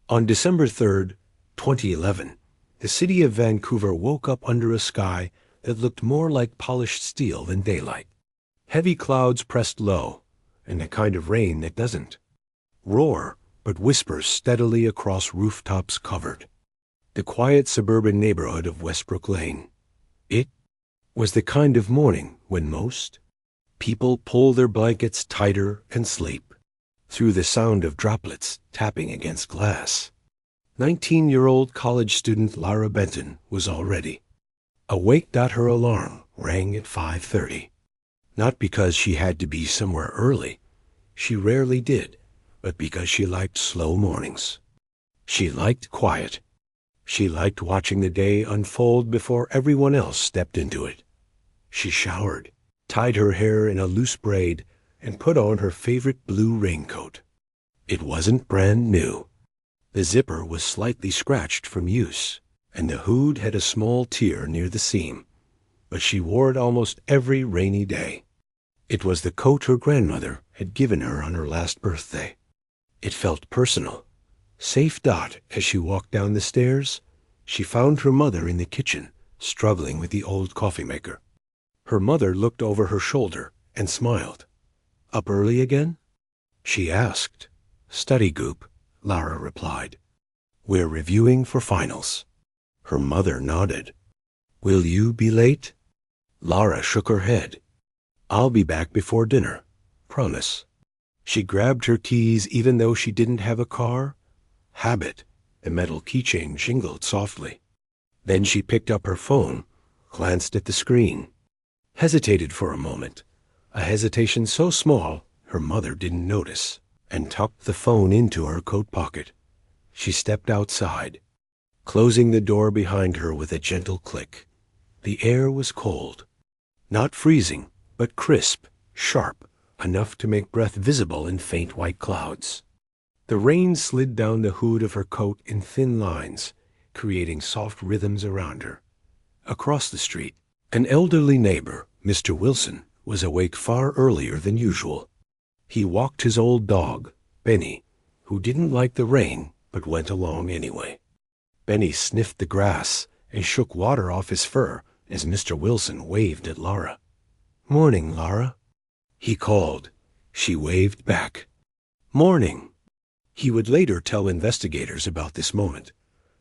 On December 3rd, 2011, the city of Vancouver woke up under a sky that looked more like polished steel than daylight. Heavy clouds pressed low, and the kind of rain that doesn't roar but whispers steadily across rooftops covered the quiet suburban neighborhood of Westbrook Lane. It was the kind of morning when most people pull their blankets tighter and sleep through the sound of droplets tapping against glass. 19-year-old college student Lara Benton was already awake. Her alarm rang at 5:30. Not because she had to be somewhere early. She rarely did, but because she liked slow mornings. She liked quiet. She liked watching the day unfold before everyone else stepped into it. She showered, tied her hair in a loose braid, and put on her favorite blue raincoat. It wasn't brand new. The zipper was slightly scratched from use, and the hood had a small tear near the seam, but she wore it almost every rainy day. It was the coat her grandmother had given her on her last birthday. It felt personal, safe. As she walked down the stairs, she found her mother in the kitchen, struggling with the old coffee maker. Her mother looked over her shoulder and smiled. "Up early again?" she asked. "Study group," Lara replied. "We're reviewing for finals." Her mother nodded. "Will you be late?" Lara shook her head. "I'll be back before dinner. Promise." She grabbed her keys even though she didn't have a car. Habit. The metal keychain jingled softly. Then she picked up her phone, glanced at the screen, hesitated for a moment, a hesitation so small her mother didn't notice, and tucked the phone into her coat pocket. She stepped outside, closing the door behind her with a gentle click. The air was cold, not freezing, but crisp, sharp, enough to make breath visible in faint white clouds. The rain slid down the hood of her coat in thin lines, creating soft rhythms around her. Across the street, an elderly neighbor, Mr. Wilson, was awake far earlier than usual. He walked his old dog, Benny, who didn't like the rain but went along anyway. Benny sniffed the grass and shook water off his fur as Mr. Wilson waved at Lara. "Morning, Lara," he called. She waved back. "Morning." He would later tell investigators about this moment.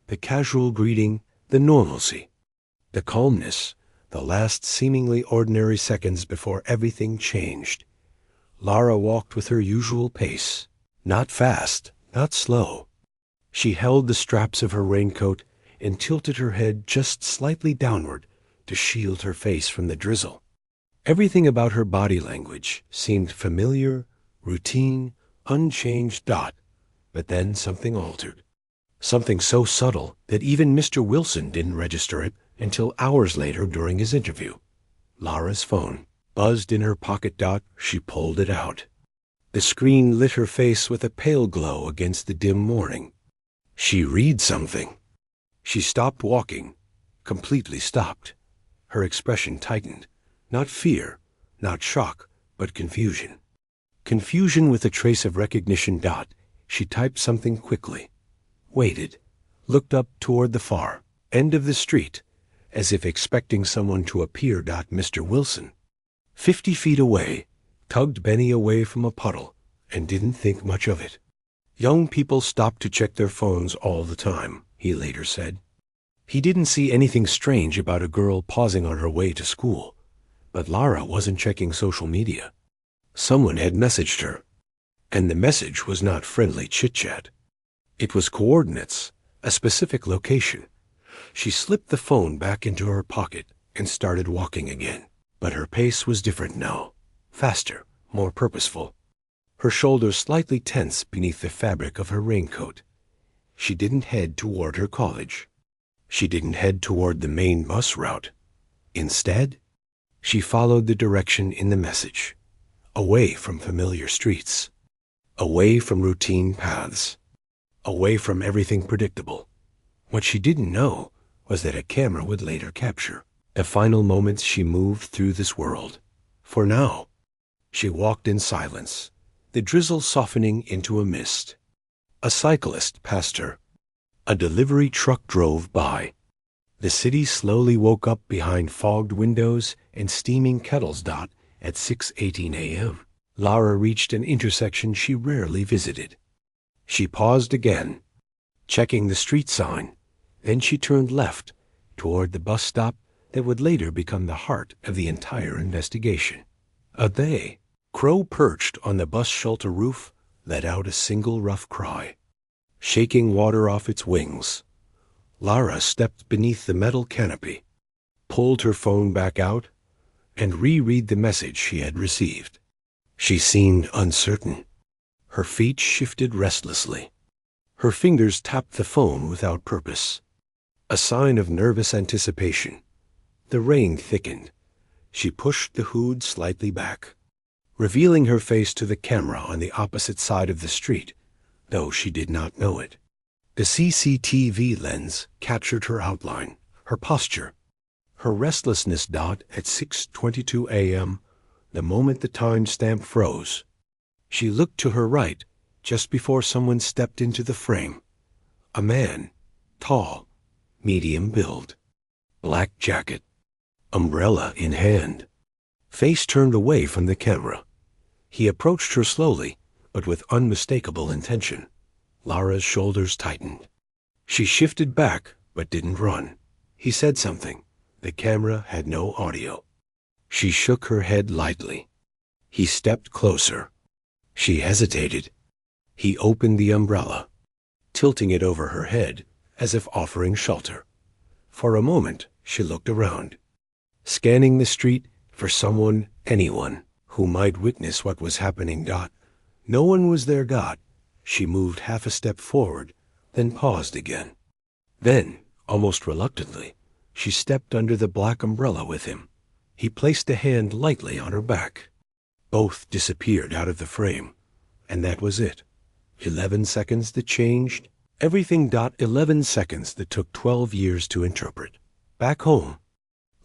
The casual greeting, the normalcy, the calmness, the last seemingly ordinary seconds before everything changed. Lara walked with her usual pace, not fast, not slow. She held the straps of her raincoat and tilted her head just slightly downward to shield her face from the drizzle. Everything about her body language seemed familiar, routine, unchanged. But then something altered. Something so subtle that even Mr. Wilson didn't register it until hours later during his interview. Lara's phone buzzed in her pocket. She pulled it out. The screen lit her face with a pale glow against the dim morning. She read something. She stopped walking, completely stopped. Her expression tightened. Not fear, not shock, but confusion. Confusion with a trace of recognition. She typed something quickly, waited, looked up toward the far end of the street, as if expecting someone to appear. Mr. Wilson, 50 feet away, tugged Benny away from a puddle and didn't think much of it. Young people stopped to check their phones all the time, he later said. He didn't see anything strange about a girl pausing on her way to school, but Lara wasn't checking social media. Someone had messaged her. And the message was not friendly chit-chat. It was coordinates, a specific location. She slipped the phone back into her pocket and started walking again. But her pace was different now, faster, more purposeful. Her shoulders slightly tense beneath the fabric of her raincoat. She didn't head toward her college. She didn't head toward the main bus route. Instead, she followed the direction in the message, away from familiar streets. Away from routine paths, away from everything predictable. What she didn't know was that a camera would later capture the final moments she moved through this world. For now, she walked in silence, the drizzle softening into a mist. A cyclist passed her. A delivery truck drove by. The city slowly woke up behind fogged windows and steaming kettles. At 6:18 a.m., Lara reached an intersection she rarely visited. She paused again, checking the street sign. Then she turned left toward the bus stop that would later become the heart of the entire investigation. A day, crow perched on the bus shelter roof let out a single rough cry. Shaking water off its wings, Lara stepped beneath the metal canopy, pulled her phone back out, and reread the message she had received. She seemed uncertain. Her feet shifted restlessly. Her fingers tapped the phone without purpose, a sign of nervous anticipation. The rain thickened. She pushed the hood slightly back, revealing her face to the camera on the opposite side of the street, though she did not know it. The CCTV lens captured her outline, her posture, her restlessness. At 6:22 a.m., the moment the timestamp froze, she looked to her right just before someone stepped into the frame. A man, tall, medium build, black jacket, umbrella in hand, face turned away from the camera. He approached her slowly, but with unmistakable intention. Lara's shoulders tightened. She shifted back, but didn't run. He said something. The camera had no audio. She shook her head lightly. He stepped closer. She hesitated. He opened the umbrella, tilting it over her head as if offering shelter. For a moment, she looked around, scanning the street for someone, anyone, who might witness what was happening. No one was there. She moved half a step forward, then paused again. Then, almost reluctantly, she stepped under the black umbrella with him. He placed a hand lightly on her back. Both disappeared out of the frame, and that was it. 11 seconds that changed everything. 11 seconds that took 12 years to interpret. Back home,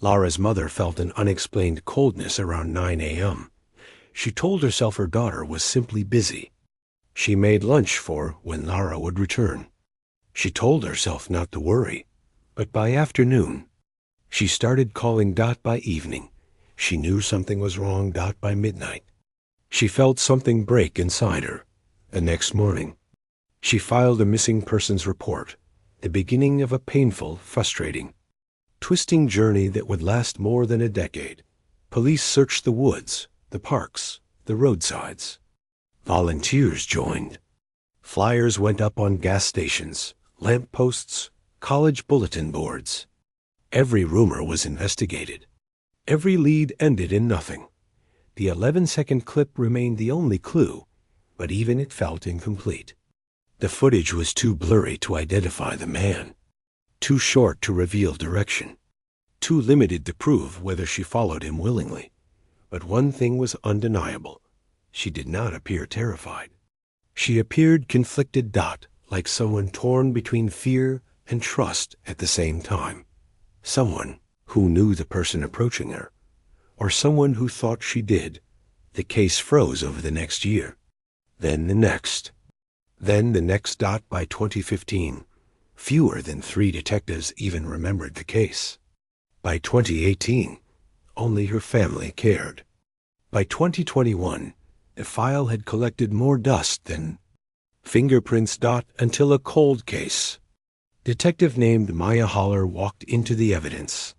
Lara's mother felt an unexplained coldness around 9 a.m. She told herself her daughter was simply busy. She made lunch for when Lara would return. She told herself not to worry, but by afternoon, she started calling. By evening, she knew something was wrong. By midnight, she felt something break inside her. The next morning, she filed a missing persons report, the beginning of a painful, frustrating, twisting journey that would last more than a decade. Police searched the woods, the parks, the roadsides. Volunteers joined. Flyers went up on gas stations, lamp posts, college bulletin boards. Every rumor was investigated. Every lead ended in nothing. The 11-second clip remained the only clue, but even it felt incomplete. The footage was too blurry to identify the man, too short to reveal direction, too limited to prove whether she followed him willingly. But one thing was undeniable. She did not appear terrified. She appeared conflicted. Like someone torn between fear and trust at the same time. Someone who knew the person approaching her, or someone who thought she did. The case froze over the next year. Then the next. Then the next. By 2015, fewer than 3 detectives even remembered the case. By 2018, only her family cared. By 2021, the file had collected more dust than fingerprints. Until a cold case. Detective named Maya Holler walked into the evidence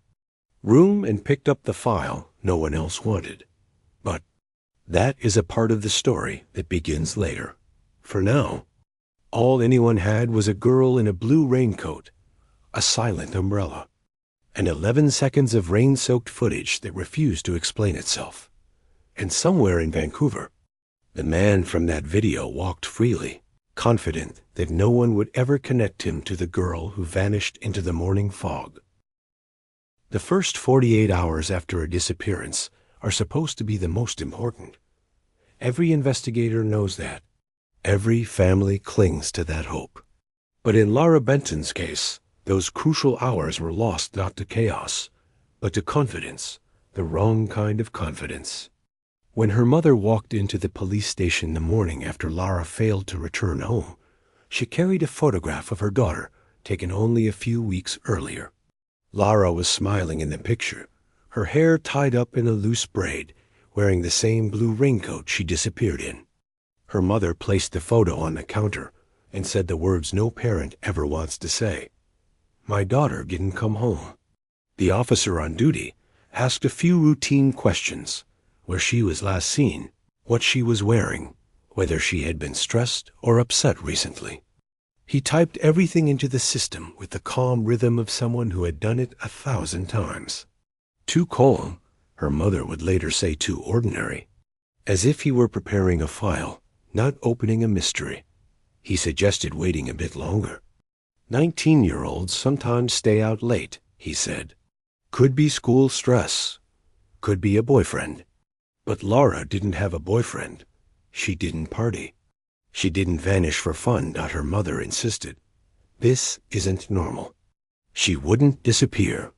room and picked up the file no one else wanted. But that is a part of the story that begins later. For now, all anyone had was a girl in a blue raincoat, a silent umbrella, and 11 seconds of rain-soaked footage that refused to explain itself. And somewhere in Vancouver, the man from that video walked freely, confident that no one would ever connect him to the girl who vanished into the morning fog. The first 48 hours after a disappearance are supposed to be the most important. Every investigator knows that. Every family clings to that hope. But in Lara Benton's case, those crucial hours were lost not to chaos, but to confidence, the wrong kind of confidence. When her mother walked into the police station the morning after Lara failed to return home, She carried a photograph of her daughter, taken only a few weeks earlier. Lara was smiling in the picture, her hair tied up in a loose braid, wearing the same blue raincoat she disappeared in. Her mother placed the photo on the counter and said the words no parent ever wants to say. "My daughter didn't come home." The officer on duty asked a few routine questions: where she was last seen, what she was wearing, whether she had been stressed or upset recently. He typed everything into the system with the calm rhythm of someone who had done it 1,000 times. Too calm, her mother would later say too ordinary. As if he were preparing a file, not opening a mystery. He suggested waiting a bit longer. 19-year-olds sometimes stay out late, he said. Could be school stress. Could be a boyfriend. But Lara didn't have a boyfriend. She didn't party. She didn't vanish for fun, her mother insisted. This isn't normal. She wouldn't disappear.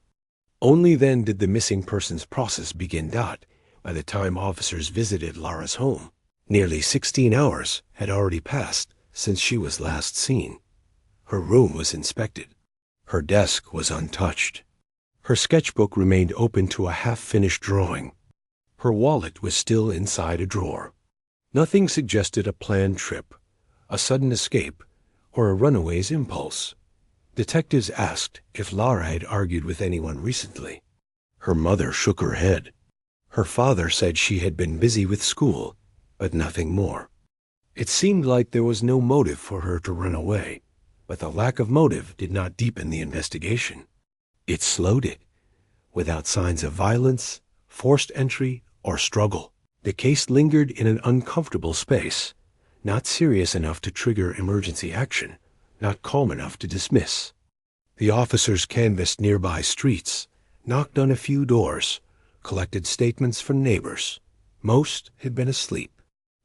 Only then did the missing persons process begin. By the time officers visited Lara's home, nearly 16 hours had already passed since she was last seen. Her room was inspected. Her desk was untouched. Her sketchbook remained open to a half-finished drawing. Her wallet was still inside a drawer. Nothing suggested a planned trip, a sudden escape, or a runaway's impulse. Detectives asked if Lara had argued with anyone recently. Her mother shook her head. Her father said she had been busy with school, but nothing more. It seemed like there was no motive for her to run away, but the lack of motive did not deepen the investigation. It slowed it. Without signs of violence, forced entry, or struggle, the case lingered in an uncomfortable space, not serious enough to trigger emergency action, not calm enough to dismiss. The officers canvassed nearby streets, knocked on a few doors, collected statements from neighbors. Most had been asleep.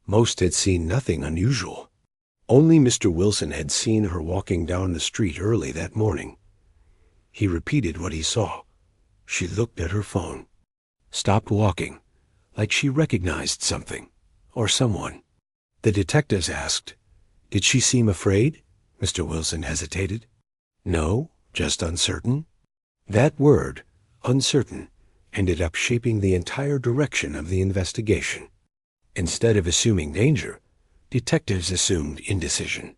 Most had seen nothing unusual. Only Mr. Wilson had seen her walking down the street early that morning. He repeated what he saw. She looked at her phone, stopped walking, like she recognized something or someone. The detectives asked, "Did she seem afraid?" Mr. Wilson hesitated. "No, just uncertain." That word, uncertain, ended up shaping the entire direction of the investigation. Instead of assuming danger, detectives assumed indecision.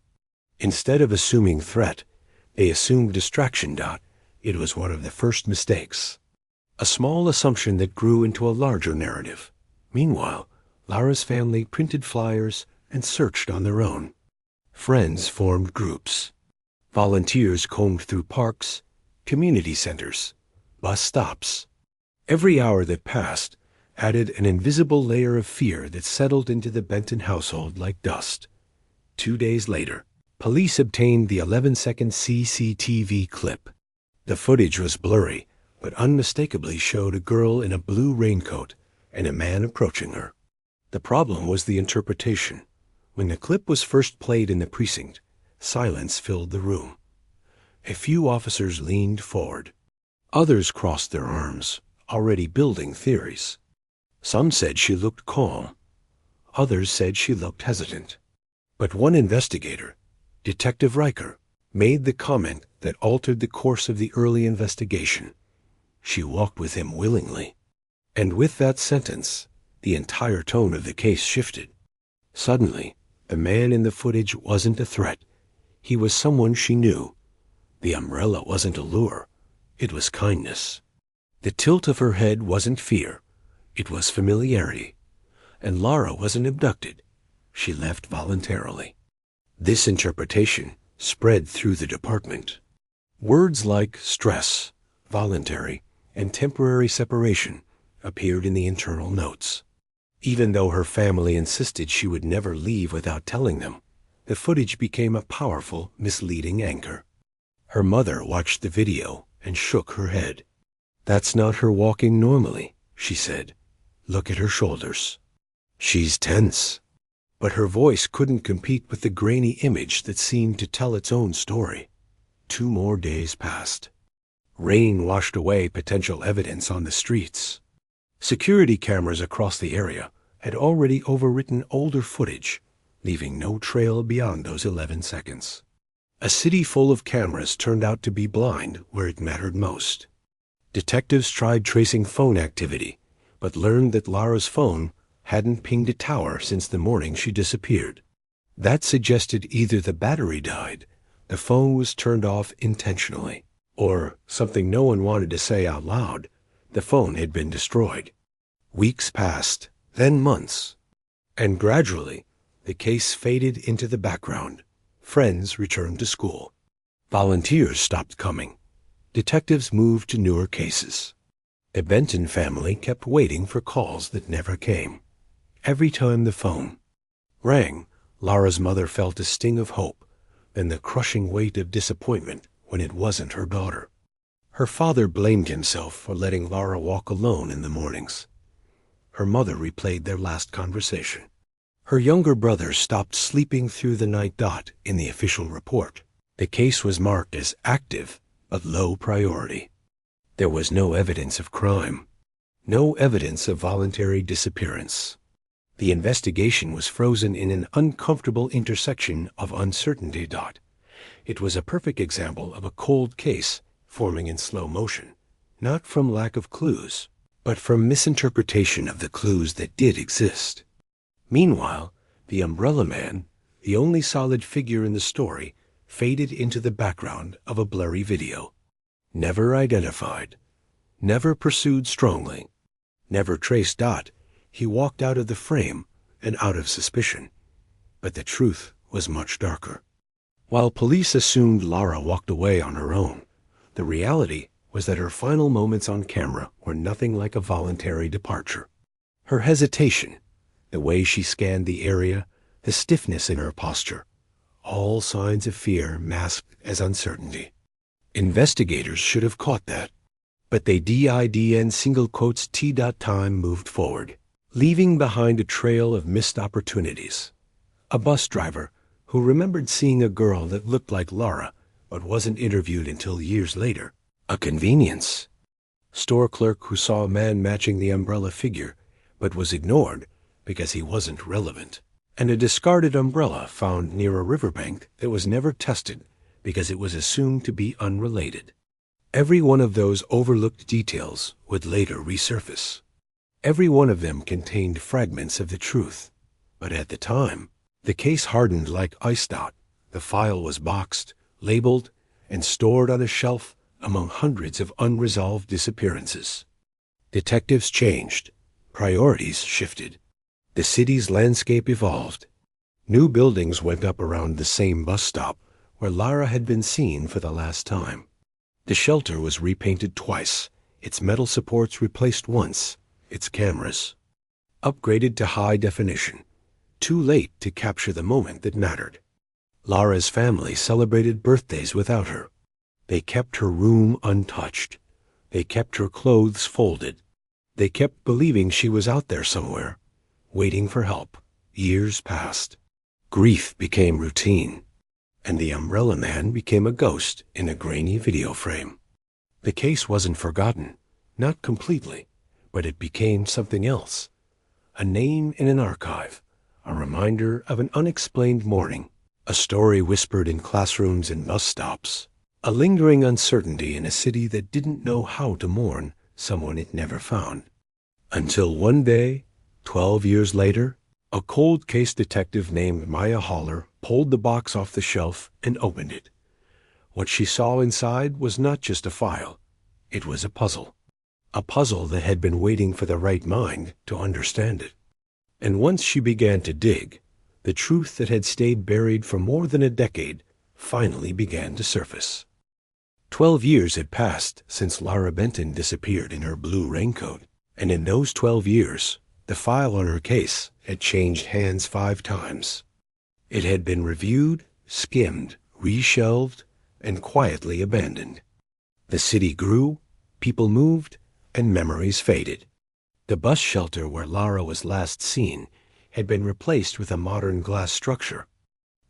Instead of assuming threat, they assumed distraction. It was one of the first mistakes. A small assumption that grew into a larger narrative. Meanwhile, Lara's family printed flyers and searched on their own. Friends formed groups. Volunteers combed through parks, community centers, bus stops. Every hour that passed added an invisible layer of fear that settled into the Benton household like dust. 2 days later, police obtained the 11-second CCTV clip. The footage was blurry, but unmistakably showed a girl in a blue raincoat and a man approaching her. The problem was the interpretation. When the clip was first played in the precinct, silence filled the room. A few officers leaned forward. Others crossed their arms, already building theories. Some said she looked calm. Others said she looked hesitant. But one investigator, Detective Riker, made the comment that altered the course of the early investigation. She walked with him willingly. And with that sentence, the entire tone of the case shifted. Suddenly, the man in the footage wasn't a threat. He was someone she knew. The umbrella wasn't a lure. It was kindness. The tilt of her head wasn't fear. It was familiarity. And Lara wasn't abducted. She left voluntarily. This interpretation spread through the department. Words like stress, voluntary, and temporary separation appeared in the internal notes. Even though her family insisted she would never leave without telling them, the footage became a powerful, misleading anchor. Her mother watched the video and shook her head. "That's not her walking normally," she said. "Look at her shoulders. She's tense." But her voice couldn't compete with the grainy image that seemed to tell its own story. 2 more days passed. Rain washed away potential evidence on the streets. Security cameras across the area had already overwritten older footage, leaving no trail beyond those 11 seconds. A city full of cameras turned out to be blind where it mattered most. Detectives tried tracing phone activity, but learned that Lara's phone hadn't pinged a tower since the morning she disappeared. That suggested either the battery died, the phone was turned off intentionally, or, something no one wanted to say out loud, the phone had been destroyed. Weeks passed, then months, and gradually the case faded into the background. Friends returned to school. Volunteers stopped coming. Detectives moved to newer cases. The Benton family kept waiting for calls that never came. Every time the phone rang, Lara's mother felt a sting of hope, then the crushing weight of disappointment when it wasn't her daughter. Her father blamed himself for letting Lara walk alone in the mornings. Her mother replayed their last conversation. Her younger brother stopped sleeping through the night. In the official report, the case was marked as active but low priority. There was no evidence of crime, no evidence of voluntary disappearance. The investigation was frozen in an uncomfortable intersection of uncertainty. It was a perfect example of a cold case forming in slow motion, not from lack of clues, but from misinterpretation of the clues that did exist. Meanwhile, the Umbrella Man, the only solid figure in the story, faded into the background of a blurry video. Never identified, never pursued strongly, never traced. He walked out of the frame and out of suspicion. But the truth was much darker. While police assumed Lara walked away on her own, the reality was that her final moments on camera were nothing like a voluntary departure. Her hesitation, the way she scanned the area, the stiffness in her posture, all signs of fear masked as uncertainty. Investigators should have caught that, but they time moved forward, leaving behind a trail of missed opportunities. A bus driver who remembered seeing a girl that looked like Lara but wasn't interviewed until years later. A convenience. Store clerk who saw a man matching the umbrella figure but was ignored because he wasn't relevant. And a discarded umbrella found near a riverbank that was never tested because it was assumed to be unrelated. Every one of those overlooked details would later resurface. Every one of them contained fragments of the truth. But at the time, the case hardened like ice. The file was boxed, labeled, and stored on a shelf among hundreds of unresolved disappearances. Detectives changed. Priorities shifted. The city's landscape evolved. New buildings went up around the same bus stop where Lara had been seen for the last time. The shelter was repainted twice, its metal supports replaced once, its cameras upgraded to high definition, too late to capture the moment that mattered. Lara's family celebrated birthdays without her. They kept her room untouched. They kept her clothes folded. They kept believing she was out there somewhere, waiting for help. Years passed. Grief became routine, and the Umbrella Man became a ghost in a grainy video frame. The case wasn't forgotten, not completely, but it became something else. A name in an archive, a reminder of an unexplained morning, a story whispered in classrooms and bus stops, a lingering uncertainty in a city that didn't know how to mourn someone it never found. Until one day, 12 years later, a cold case detective named Maya Haller pulled the box off the shelf and opened it. What she saw inside was not just a file. It was a puzzle that had been waiting for the right mind to understand it. And once she began to dig, the truth that had stayed buried for more than a decade finally began to surface. 12 years had passed since Lara Benton disappeared in her blue raincoat, and in those 12 years, the file on her case had changed hands 5 times. It had been reviewed, skimmed, reshelved, and quietly abandoned. The city grew, people moved, and memories faded. The bus shelter where Lara was last seen had been replaced with a modern glass structure,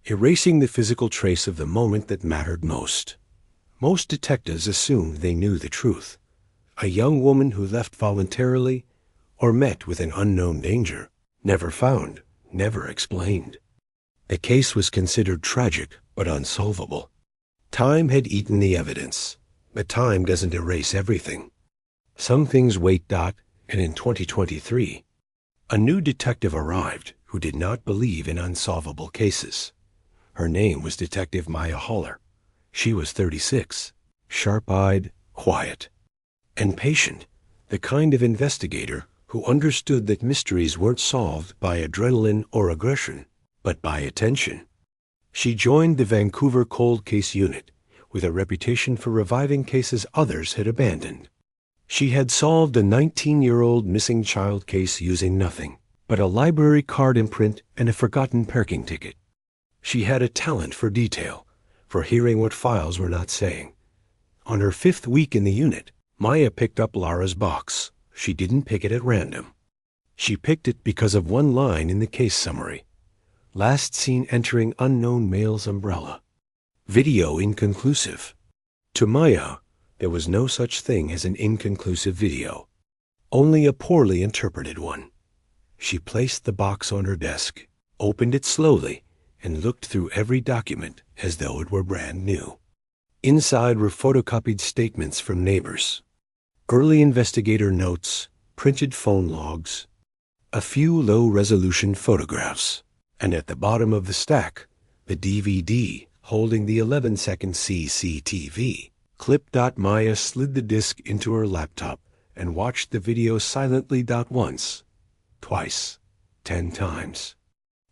erasing the physical trace of the moment that mattered most. Most detectives assumed they knew the truth. A young woman who left voluntarily or met with an unknown danger, never found, never explained. The case was considered tragic but unsolvable. Time had eaten the evidence, but time doesn't erase everything. Some things wait. And in 2023, a new detective arrived who did not believe in unsolvable cases. Her name was Detective Maya Haller. She was 36, sharp-eyed, quiet, and patient, the kind of investigator who understood that mysteries weren't solved by adrenaline or aggression, but by attention. She joined the Vancouver Cold Case Unit with a reputation for reviving cases others had abandoned. She had solved a 19-year-old missing child case using nothing but a library card imprint and a forgotten parking ticket. She had a talent for detail, for hearing what files were not saying. On her 5th week in the unit, Maya picked up Lara's box. She didn't pick it at random. She picked it because of one line in the case summary. Last seen entering unknown male's umbrella. Video inconclusive. To Maya, there was no such thing as an inconclusive video, only a poorly interpreted one. She placed the box on her desk, opened it slowly, and looked through every document as though it were brand new. Inside were photocopied statements from neighbors, early investigator notes, printed phone logs, a few low-resolution photographs, and at the bottom of the stack, the DVD holding the 11-second CCTV clip. Maya slid the disc into her laptop and watched the video silently. Once, twice, 10 times,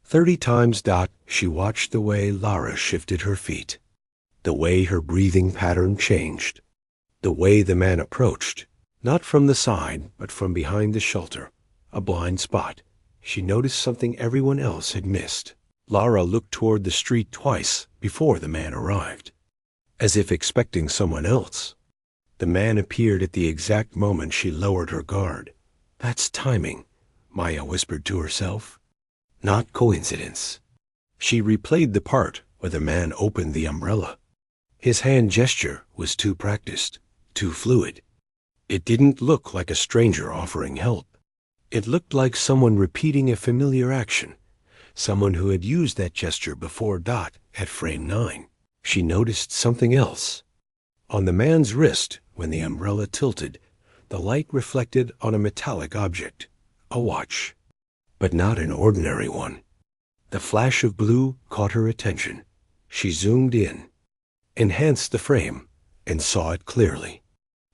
30 times. She watched the way Lara shifted her feet, the way her breathing pattern changed, the way the man approached, not from the side but from behind the shelter, a blind spot. She noticed something everyone else had missed. Lara looked toward the street twice before the man arrived, as if expecting someone else. The man appeared at the exact moment she lowered her guard. That's timing, Maya whispered to herself. Not coincidence. She replayed the part where the man opened the umbrella. His hand gesture was too practiced, too fluid. It didn't look like a stranger offering help. It looked like someone repeating a familiar action, someone who had used that gesture before. At frame 9, she noticed something else. On the man's wrist, when the umbrella tilted, the light reflected on a metallic object, a watch, but not an ordinary one. The flash of blue caught her attention. She zoomed in, enhanced the frame, and saw it clearly.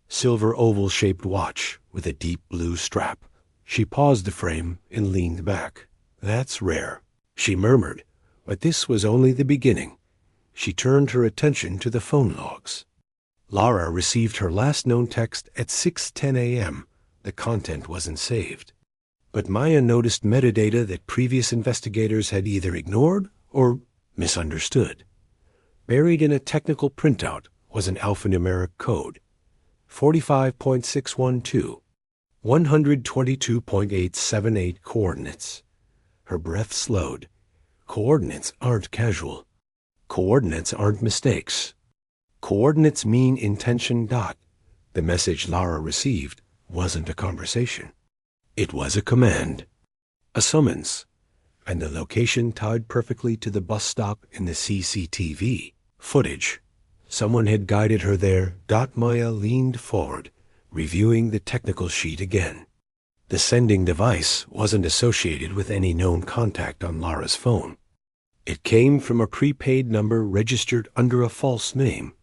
Silver oval-shaped watch with a deep blue strap. She paused the frame and leaned back. That's rare, she murmured, but this was only the beginning. She turned her attention to the phone logs. Lara received her last known text at 6:10 a.m. The content wasn't saved. But Maya noticed metadata that previous investigators had either ignored or misunderstood. Buried in a technical printout was an alphanumeric code, 45.612, 122.878 coordinates. Her breath slowed. Coordinates aren't casual. Coordinates aren't mistakes. Coordinates mean intention. The message Lara received wasn't a conversation. It was a command, a summons, and the location tied perfectly to the bus stop in the CCTV footage. Someone had guided her there. Maya leaned forward, reviewing the technical sheet again. The sending device wasn't associated with any known contact on Lara's phone. It came from a prepaid number registered under a false name.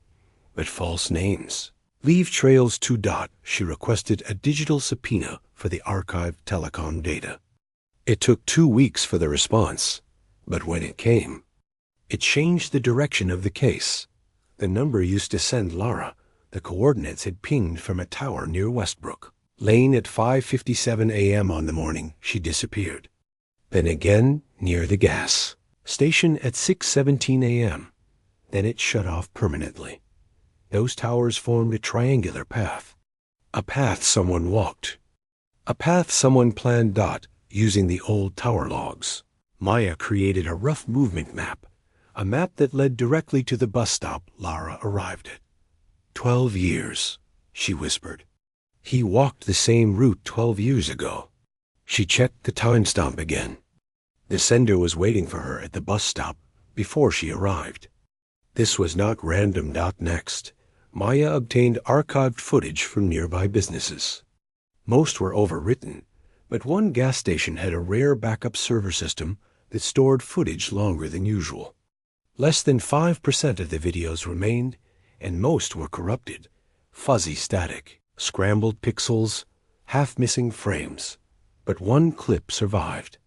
But false names leave trails too. She requested a digital subpoena for the archived telecom data. It took 2 weeks for the response, but when it came, it changed the direction of the case. The number used to send Lara the coordinates had pinged from a tower near Westbrook Lane at 5:57 a.m. on the morning she disappeared. Then again near the gas station at 6:17 a.m. Then it shut off permanently. Those towers formed a triangular path. A path someone walked. A path someone planned. Using the old tower logs, Maya created a rough movement map, a map that led directly to the bus stop Lara arrived at. 12 years, she whispered. He walked the same route 12 years ago. She checked the timestamp again. The sender was waiting for her at the bus stop before she arrived. This was not random. Next, Maya obtained archived footage from nearby businesses. Most were overwritten, but one gas station had a rare backup server system that stored footage longer than usual. Less than 5% of the videos remained, and most were corrupted, fuzzy static, scrambled pixels, half-missing frames. But one clip survived.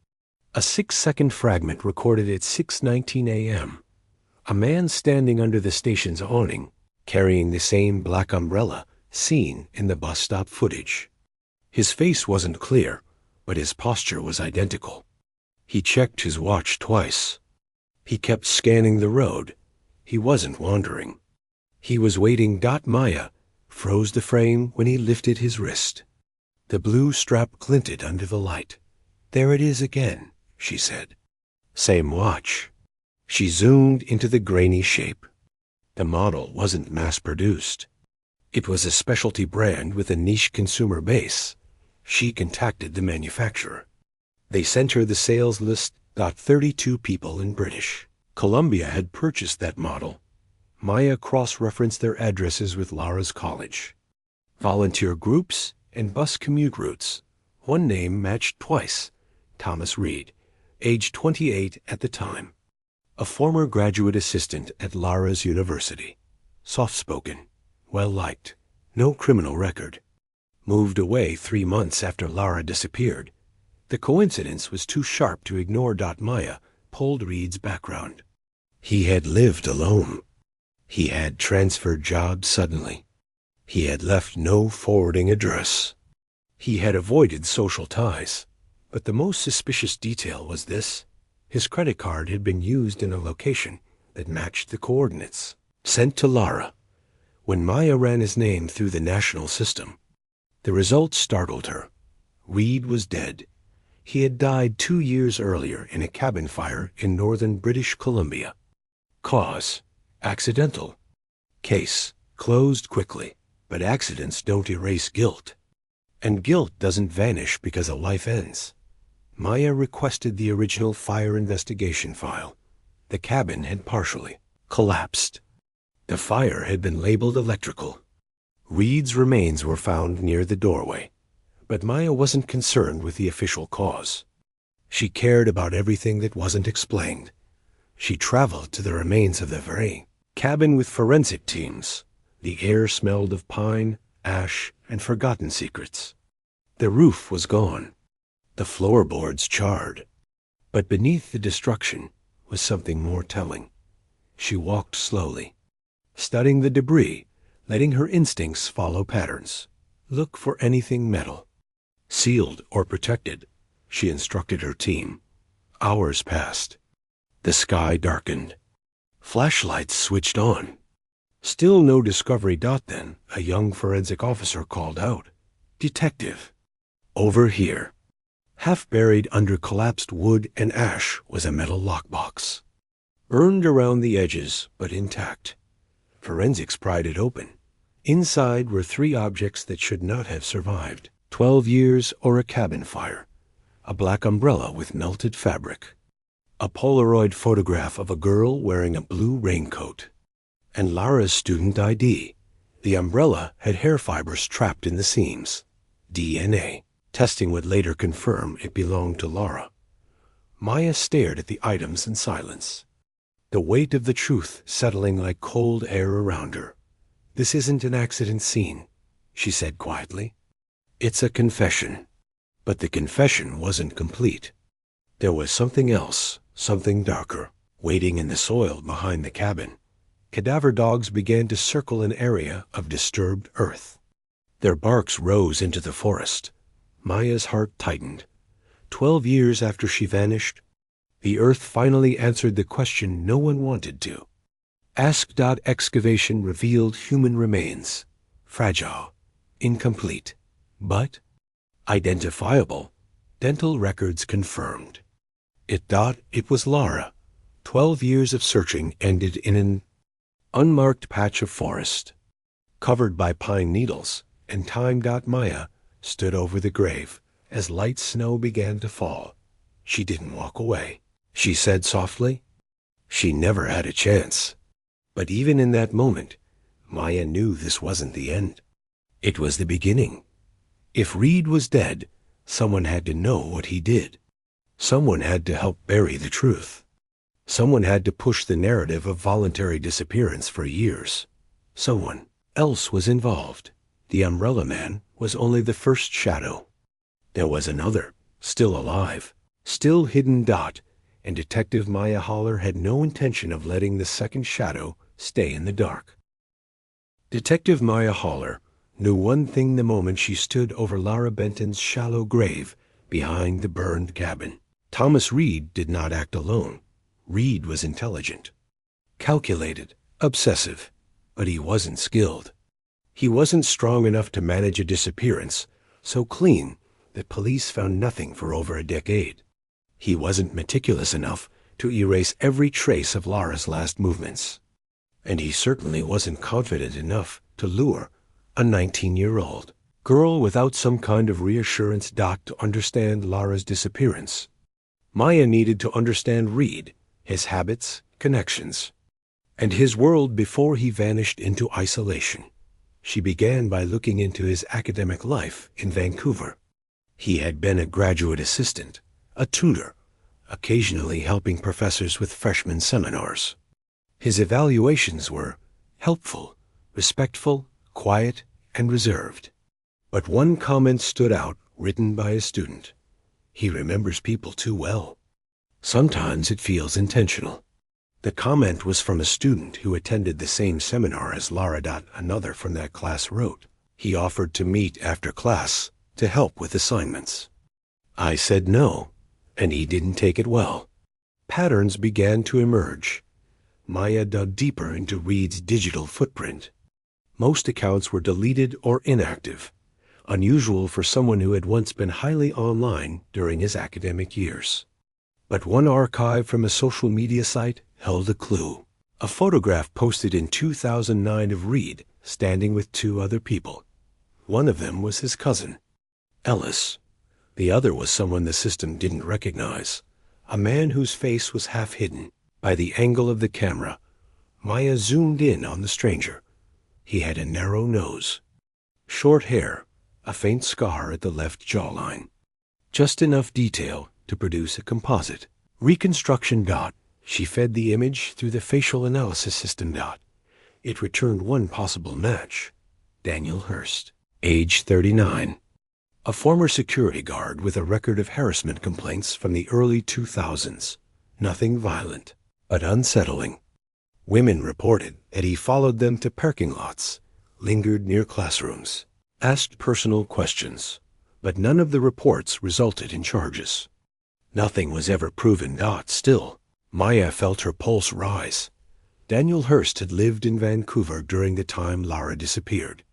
A 6-second fragment recorded at 6:19 a.m. A man standing under the station's awning, carrying the same black umbrella seen in the bus stop footage. His face wasn't clear, but his posture was identical. He checked his watch twice. He kept scanning the road. He wasn't wandering. He was waiting. Maya froze the frame when he lifted his wrist. The blue strap glinted under the light. "There it is again," she said. "Same watch." She zoomed into the grainy shape. The model wasn't mass-produced. It was a specialty brand with a niche consumer base. She contacted the manufacturer. They sent her the sales list. 32 people in British Columbia had purchased that model. Maya cross-referenced their addresses with Lara's college. Volunteer groups and bus commute routes. One name matched twice: Thomas Reed, age 28 at the time. A former graduate assistant at Lara's university. Soft-spoken, well-liked, no criminal record. Moved away 3 months after Lara disappeared. The coincidence was too sharp to ignore. Maya pulled Reed's background. He had lived alone. He had transferred jobs suddenly. He had left no forwarding address. He had avoided social ties. But the most suspicious detail was this: his credit card had been used in a location that matched the coordinates sent to Lara. When Maya ran his name through the national system, the results startled her. Reed was dead. He had died 2 years earlier in a cabin fire in northern British Columbia. Cause: accidental. Case: closed quickly. But accidents don't erase guilt. And guilt doesn't vanish because a life ends. Maya requested the original fire investigation file. The cabin had partially collapsed. The fire had been labeled electrical. Reed's remains were found near the doorway. But Maya wasn't concerned with the official cause. She cared about everything that wasn't explained. She traveled to the remains of the very cabin with forensic teams. The air smelled of pine, ash, and forgotten secrets. The roof was gone. The floorboards charred. But beneath the destruction was something more telling. She walked slowly, studying the debris, letting her instincts follow patterns. Look for anything metal. Sealed or protected, she instructed her team. Hours passed. The sky darkened. Flashlights switched on. Still no discovery. Then a young forensic officer called out, "Detective, over here." Half buried under collapsed wood and ash was a metal lockbox. Burned around the edges, but intact. Forensics pried it open. Inside were 3 objects that should not have survived. 12 years or a cabin fire. A black umbrella with melted fabric. A Polaroid photograph of a girl wearing a blue raincoat. And Lara's student ID. The umbrella had hair fibers trapped in the seams. DNA. Testing would later confirm it belonged to Lara. Maya stared at the items in silence. The weight of the truth settling like cold air around her. "This isn't an accident scene," she said quietly. "It's a confession." But the confession wasn't complete. There was something else, something darker, waiting in the soil behind the cabin. Cadaver dogs began to circle an area of disturbed earth. Their barks rose into the forest. Maya's heart tightened. 12 years after she vanished, the earth finally answered the question no one wanted to. Ask. Excavation revealed human remains. Fragile, incomplete, but identifiable. Dental records confirmed. It was Lara. 12 years of searching ended in an unmarked patch of forest, covered by pine needles, and time. Maya stood over the grave as light snow began to fall. She didn't walk away. She said softly, "She never had a chance." But even in that moment, Maya knew this wasn't the end. It was the beginning. If Reed was dead, someone had to know what he did. Someone had to help bury the truth. Someone had to push the narrative of voluntary disappearance for years. Someone else was involved. The Umbrella Man was only the first shadow. There was another, still alive, still hidden dot, and Detective Maya Haller had no intention of letting the second shadow stay in the dark. Detective Maya Haller knew one thing the moment she stood over Lara Benton's shallow grave behind the burned cabin. Thomas Reed did not act alone. Reed was intelligent, calculated, obsessive, but he wasn't skilled. He wasn't strong enough to manage a disappearance so clean that police found nothing for over a decade. He wasn't meticulous enough to erase every trace of Lara's last movements. And he certainly wasn't confident enough to lure a 19-year-old girl without some kind of reassurance dot to understand Lara's disappearance. Maya needed to understand Reed, his habits, connections, and his world before he vanished into isolation. She began by looking into his academic life in Vancouver. He had been a graduate assistant, a tutor, occasionally helping professors with freshman seminars. His evaluations were helpful, respectful, quiet, and reserved. But one comment stood out, written by a student. "He remembers people too well. Sometimes it feels intentional." The comment was from a student who attended the same seminar as Lara. Another from that class wrote, "He offered to meet after class to help with assignments. I said no, and he didn't take it well." Patterns began to emerge. Maya dug deeper into Reed's digital footprint. Most accounts were deleted or inactive, unusual for someone who had once been highly online during his academic years. But one archive from a social media site held a clue. A photograph posted in 2009 of Reed standing with two other people. One of them was his cousin, Ellis. The other was someone the system didn't recognize, a man whose face was half hidden. By the angle of the camera, Maya zoomed in on the stranger. He had a narrow nose, short hair, a faint scar at the left jawline. Just enough detail to produce a composite. Reconstruction dot. She fed the image through the facial analysis system dot. It returned one possible match. Daniel Hurst, age 39. A former security guard with a record of harassment complaints from the early 2000s. Nothing violent, but unsettling. Women reported that he followed them to parking lots, lingered near classrooms, asked personal questions, but none of the reports resulted in charges. Nothing was ever proven. Still, Maya felt her pulse rise. Daniel Hurst had lived in Vancouver during the time Lara disappeared.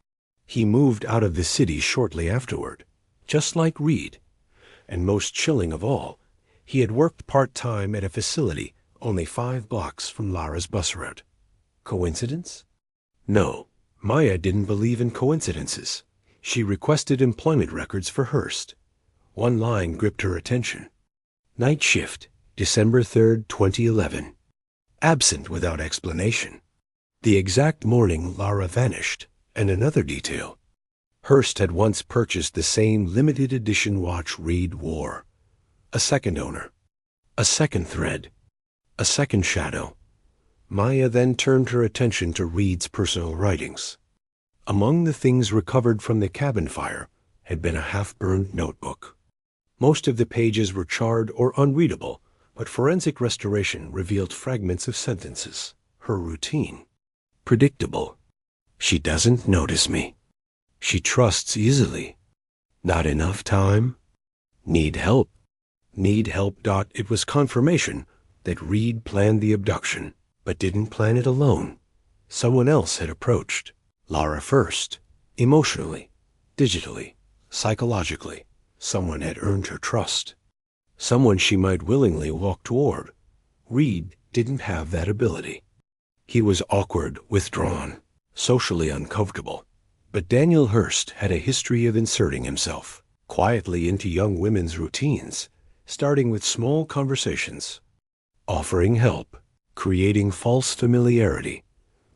He moved out of the city shortly afterward, just like Reed. And most chilling of all, he had worked part-time at a facility only 5 blocks from Lara's bus route. Coincidence? No, Maya didn't believe in coincidences. She requested employment records for Hurst. One line gripped her attention. Night shift, December 3rd, 2011. Absent without explanation. The exact morning Lara vanished, and another detail. Hurst had once purchased the same limited edition watch Reed wore. A second owner. A second thread. A second shadow. Maya then turned her attention to Reed's personal writings. Among the things recovered from the cabin fire had been a half-burned notebook. Most of the pages were charred or unreadable, but forensic restoration revealed fragments of sentences. Her routine. Predictable. She doesn't notice me. She trusts easily. Not enough time. Need help. Need help. It was confirmation that Reed planned the abduction, but didn't plan it alone. Someone else had approached. Lara first. Emotionally, digitally, psychologically. Someone had earned her trust. Someone she might willingly walk toward. Reed didn't have that ability. He was awkward, withdrawn, socially uncomfortable. But Daniel Hurst had a history of inserting himself quietly into young women's routines, starting with small conversations, offering help, creating false familiarity.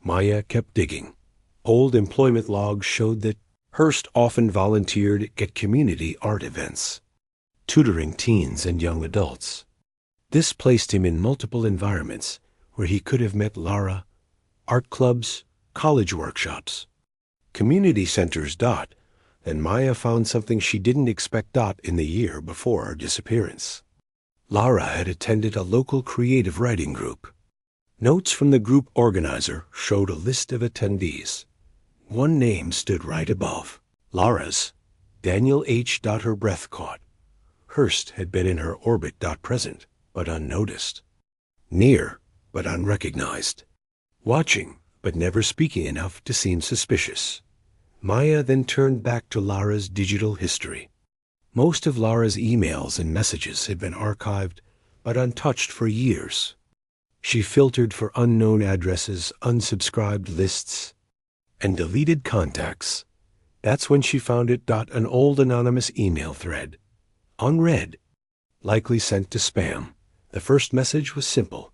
Maya kept digging. Old employment logs showed that Hurst often volunteered at community art events, tutoring teens and young adults. This placed him in multiple environments where he could have met Lara: art clubs, college workshops, community centers. Then Maya found something she didn't expect. In the year before her disappearance, Lara had attended a local creative writing group. Notes from the group organizer showed a list of attendees. One name stood right above: Lara's. Daniel H. Her breath caught. Hurst had been in her orbit. Present, but unnoticed. Near, but unrecognized. Watching, but never speaking enough to seem suspicious. Maya then turned back to Lara's digital history. Most of Lara's emails and messages had been archived, but untouched for years. She filtered for unknown addresses, unsubscribed lists, and deleted contacts. That's when she found it. An old anonymous email thread. Unread. Likely sent to spam. The first message was simple: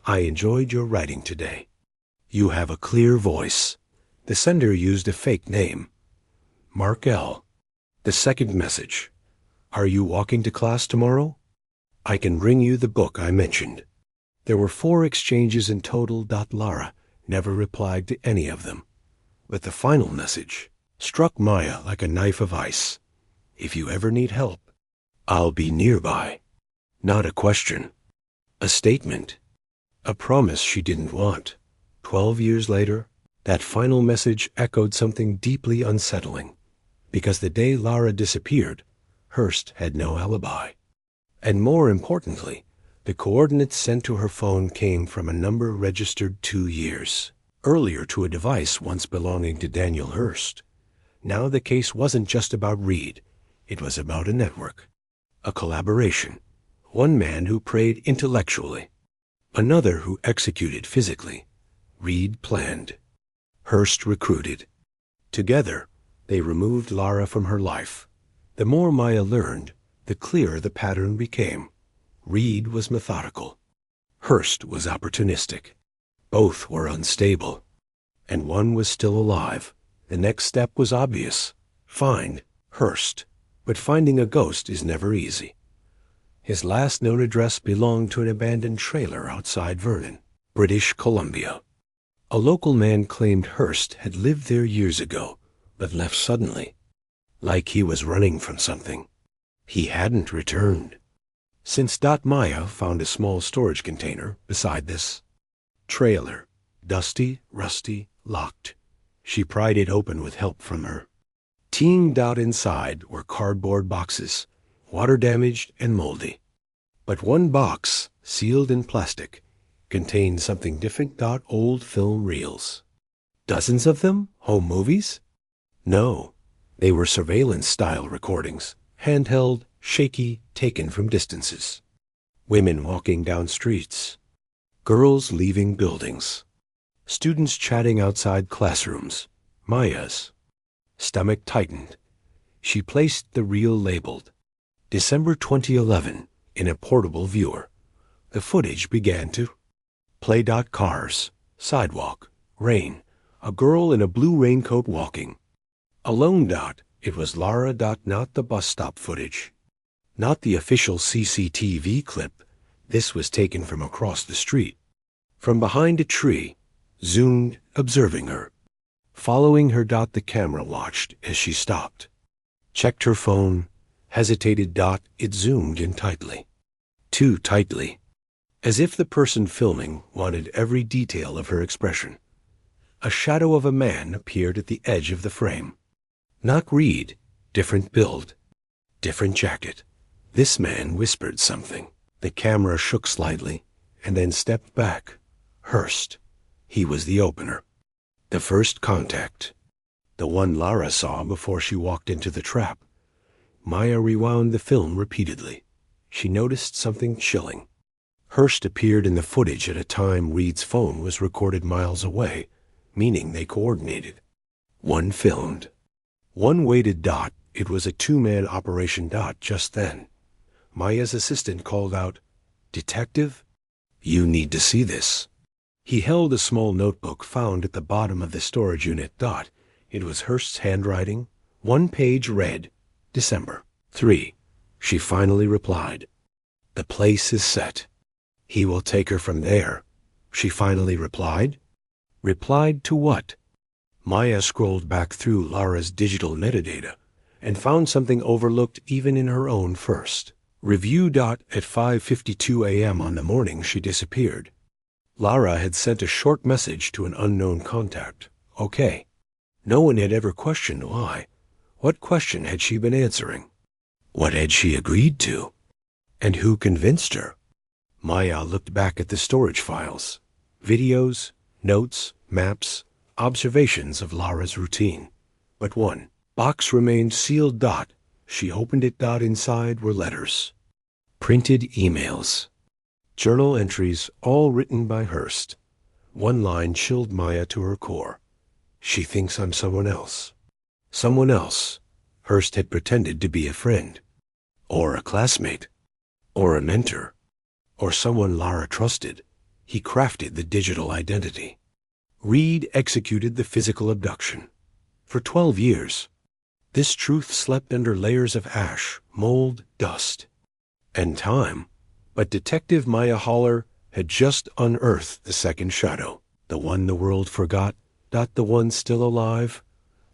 "I enjoyed your writing today. You have a clear voice." The sender used a fake name, Mark L. The second message: "Are you walking to class tomorrow? I can bring you the book I mentioned." There were 4 exchanges in total. Lara never replied to any of them. But the final message struck Maya like a knife of ice. "If you ever need help, I'll be nearby." Not a question. A statement. A promise she didn't want. 12 years later, that final message echoed something deeply unsettling. Because the day Lara disappeared, Hurst had no alibi. And more importantly, the coordinates sent to her phone came from a number registered 2 years earlier to a device once belonging to Daniel Hurst. Now the case wasn't just about Reed. It was about a network, a collaboration. One man who preyed intellectually, another who executed physically. Reed planned, Hurst recruited. Together, they removed Lara from her life. The more Maya learned, the clearer the pattern became. Reed was methodical. Hurst was opportunistic. Both were unstable. And one was still alive. The next step was obvious: find Hurst. But finding a ghost is never easy. His last known address belonged to an abandoned trailer outside Vernon, British Columbia. A local man claimed Hurst had lived there years ago, but left suddenly, like he was running from something. He hadn't returned. Since Maya found a small storage container beside this trailer, dusty, rusty, locked. She pried it open with help from her team. Inside were cardboard boxes, water-damaged and moldy. But one box, sealed in plastic, contained something different. Old film reels. Dozens of them? Home movies? No, they were surveillance-style recordings, handheld, shaky, taken from distances. Women walking down streets. Girls leaving buildings. Students chatting outside classrooms. Maya's stomach tightened. She placed the reel labeled December 2011 in a portable viewer. The footage began to play. Cars, sidewalk, rain, a girl in a blue raincoat walking. Alone. It was Lara. Not the bus stop footage. Not the official CCTV clip. This was taken from across the street. From behind a tree, zoomed, observing her. Following her. The camera watched as she stopped. Checked her phone, hesitated. It zoomed in tightly. Too tightly. As if the person filming wanted every detail of her expression. A shadow of a man appeared at the edge of the frame. Not Reed, different build, different jacket. This man whispered something. The camera shook slightly and then stepped back. Hurst. He was the opener. The first contact. The one Lara saw before she walked into the trap. Maya rewound the film repeatedly. She noticed something chilling. Hurst appeared in the footage at a time Reed's phone was recorded miles away, meaning they coordinated. One filmed. One waited. It was a 2-man operation. Just then, Maya's assistant called out, "Detective, you need to see this." He held a small notebook found at the bottom of the storage unit. It was Hurst's handwriting. One page read, December 3. She finally replied, "The place is set. He will take her from there." She finally replied. Replied to what? Maya scrolled back through Lara's digital metadata and found something overlooked even in her own first review. At 5:52 a.m. on the morning she disappeared, Lara had sent a short message to an unknown contact. Okay. No one had ever questioned why. What question had she been answering? What had she agreed to? And who convinced her? Maya looked back at the storage files. Videos, notes, maps, observations of Lara's routine. But one box remained sealed. She opened it. Inside were letters. Printed emails. Journal entries, all written by Hurst. One line chilled Maya to her core. She thinks I'm someone else. Someone else. Hurst had pretended to be a friend, or a classmate, or a mentor, or someone Lara trusted. He crafted the digital identity. Reed executed the physical abduction. For 12 years, this truth slept under layers of ash, mold, dust, and time. But Detective Maya Haller had just unearthed the second shadow, the one the world forgot, the one still alive,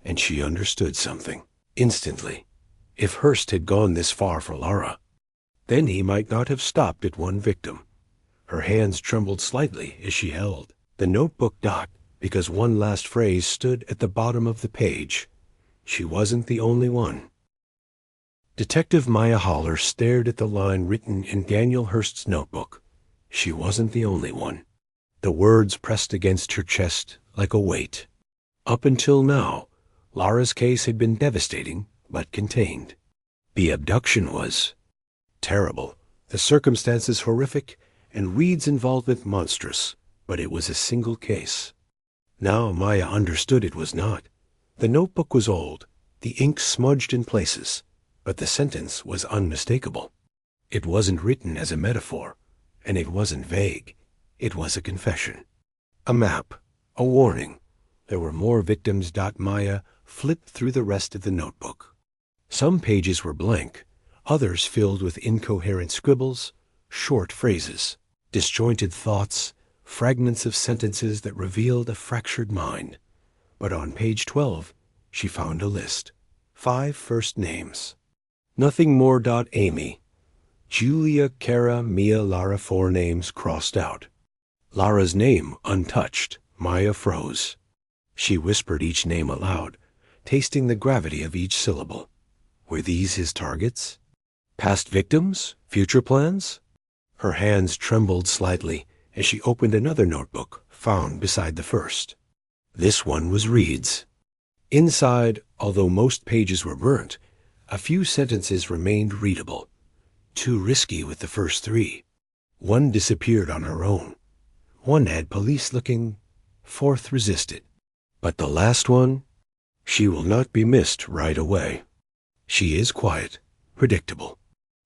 and she understood something instantly. If Hurst had gone this far for Lara, then he might not have stopped at one victim. Her hands trembled slightly as she held the notebook. Because one last phrase stood at the bottom of the page. She wasn't the only one. Detective Maya Haller stared at the line written in Daniel Hurst's notebook. She wasn't the only one. The words pressed against her chest like a weight. Up until now, Lara's case had been devastating but contained. The abduction was terrible, the circumstances horrific, and Reed's involvement monstrous, but it was a single case. Now Maya understood it was not. The notebook was old, the ink smudged in places, but the sentence was unmistakable. It wasn't written as a metaphor, and it wasn't vague. It was a confession. A map, a warning. There were more victims. Maya flipped through the rest of the notebook. Some pages were blank, others filled with incoherent scribbles, short phrases, disjointed thoughts, fragments of sentences that revealed a fractured mind. But on page 12, she found a list. 5 first names. Nothing more. Amy, Julia, Kara, Mia, Lara. 4 names crossed out. Lara's name untouched. Maya froze. She whispered each name aloud, tasting the gravity of each syllable. Were these his targets? Past victims? Future plans? Her hands trembled slightly as she opened another notebook found beside the first. This one was Reed's. Inside, although most pages were burnt, a few sentences remained readable. Too risky with the first 3. One disappeared on her own. One had police looking. 4th resisted. But the last one, she will not be missed right away. She is quiet, predictable.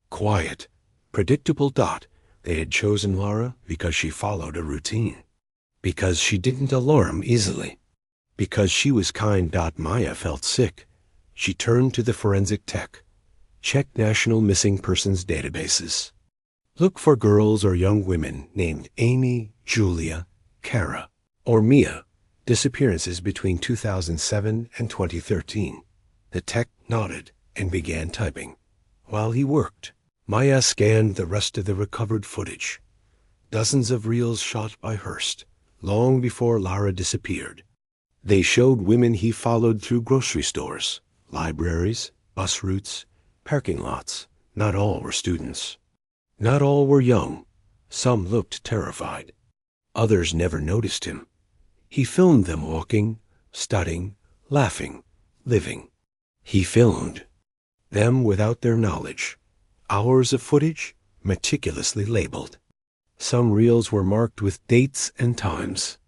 Quiet, predictable. They had chosen Lara because she followed a routine. Because she didn't alarm easily. Because she was kind. Maya felt sick. She turned to the forensic tech. Check national missing persons databases. Look for girls or young women named Amy, Julia, Kara, or Mia. Disappearances between 2007 and 2013. The tech nodded and began typing. While he worked, Maya scanned the rest of the recovered footage. Dozens of reels shot by Hurst, long before Lara disappeared. They showed women he followed through grocery stores, libraries, bus routes, parking lots. Not all were students. Not all were young. Some looked terrified. Others never noticed him. He filmed them walking, studying, laughing, living. He filmed them without their knowledge. Hours of footage, meticulously labeled. Some reels were marked with dates and times.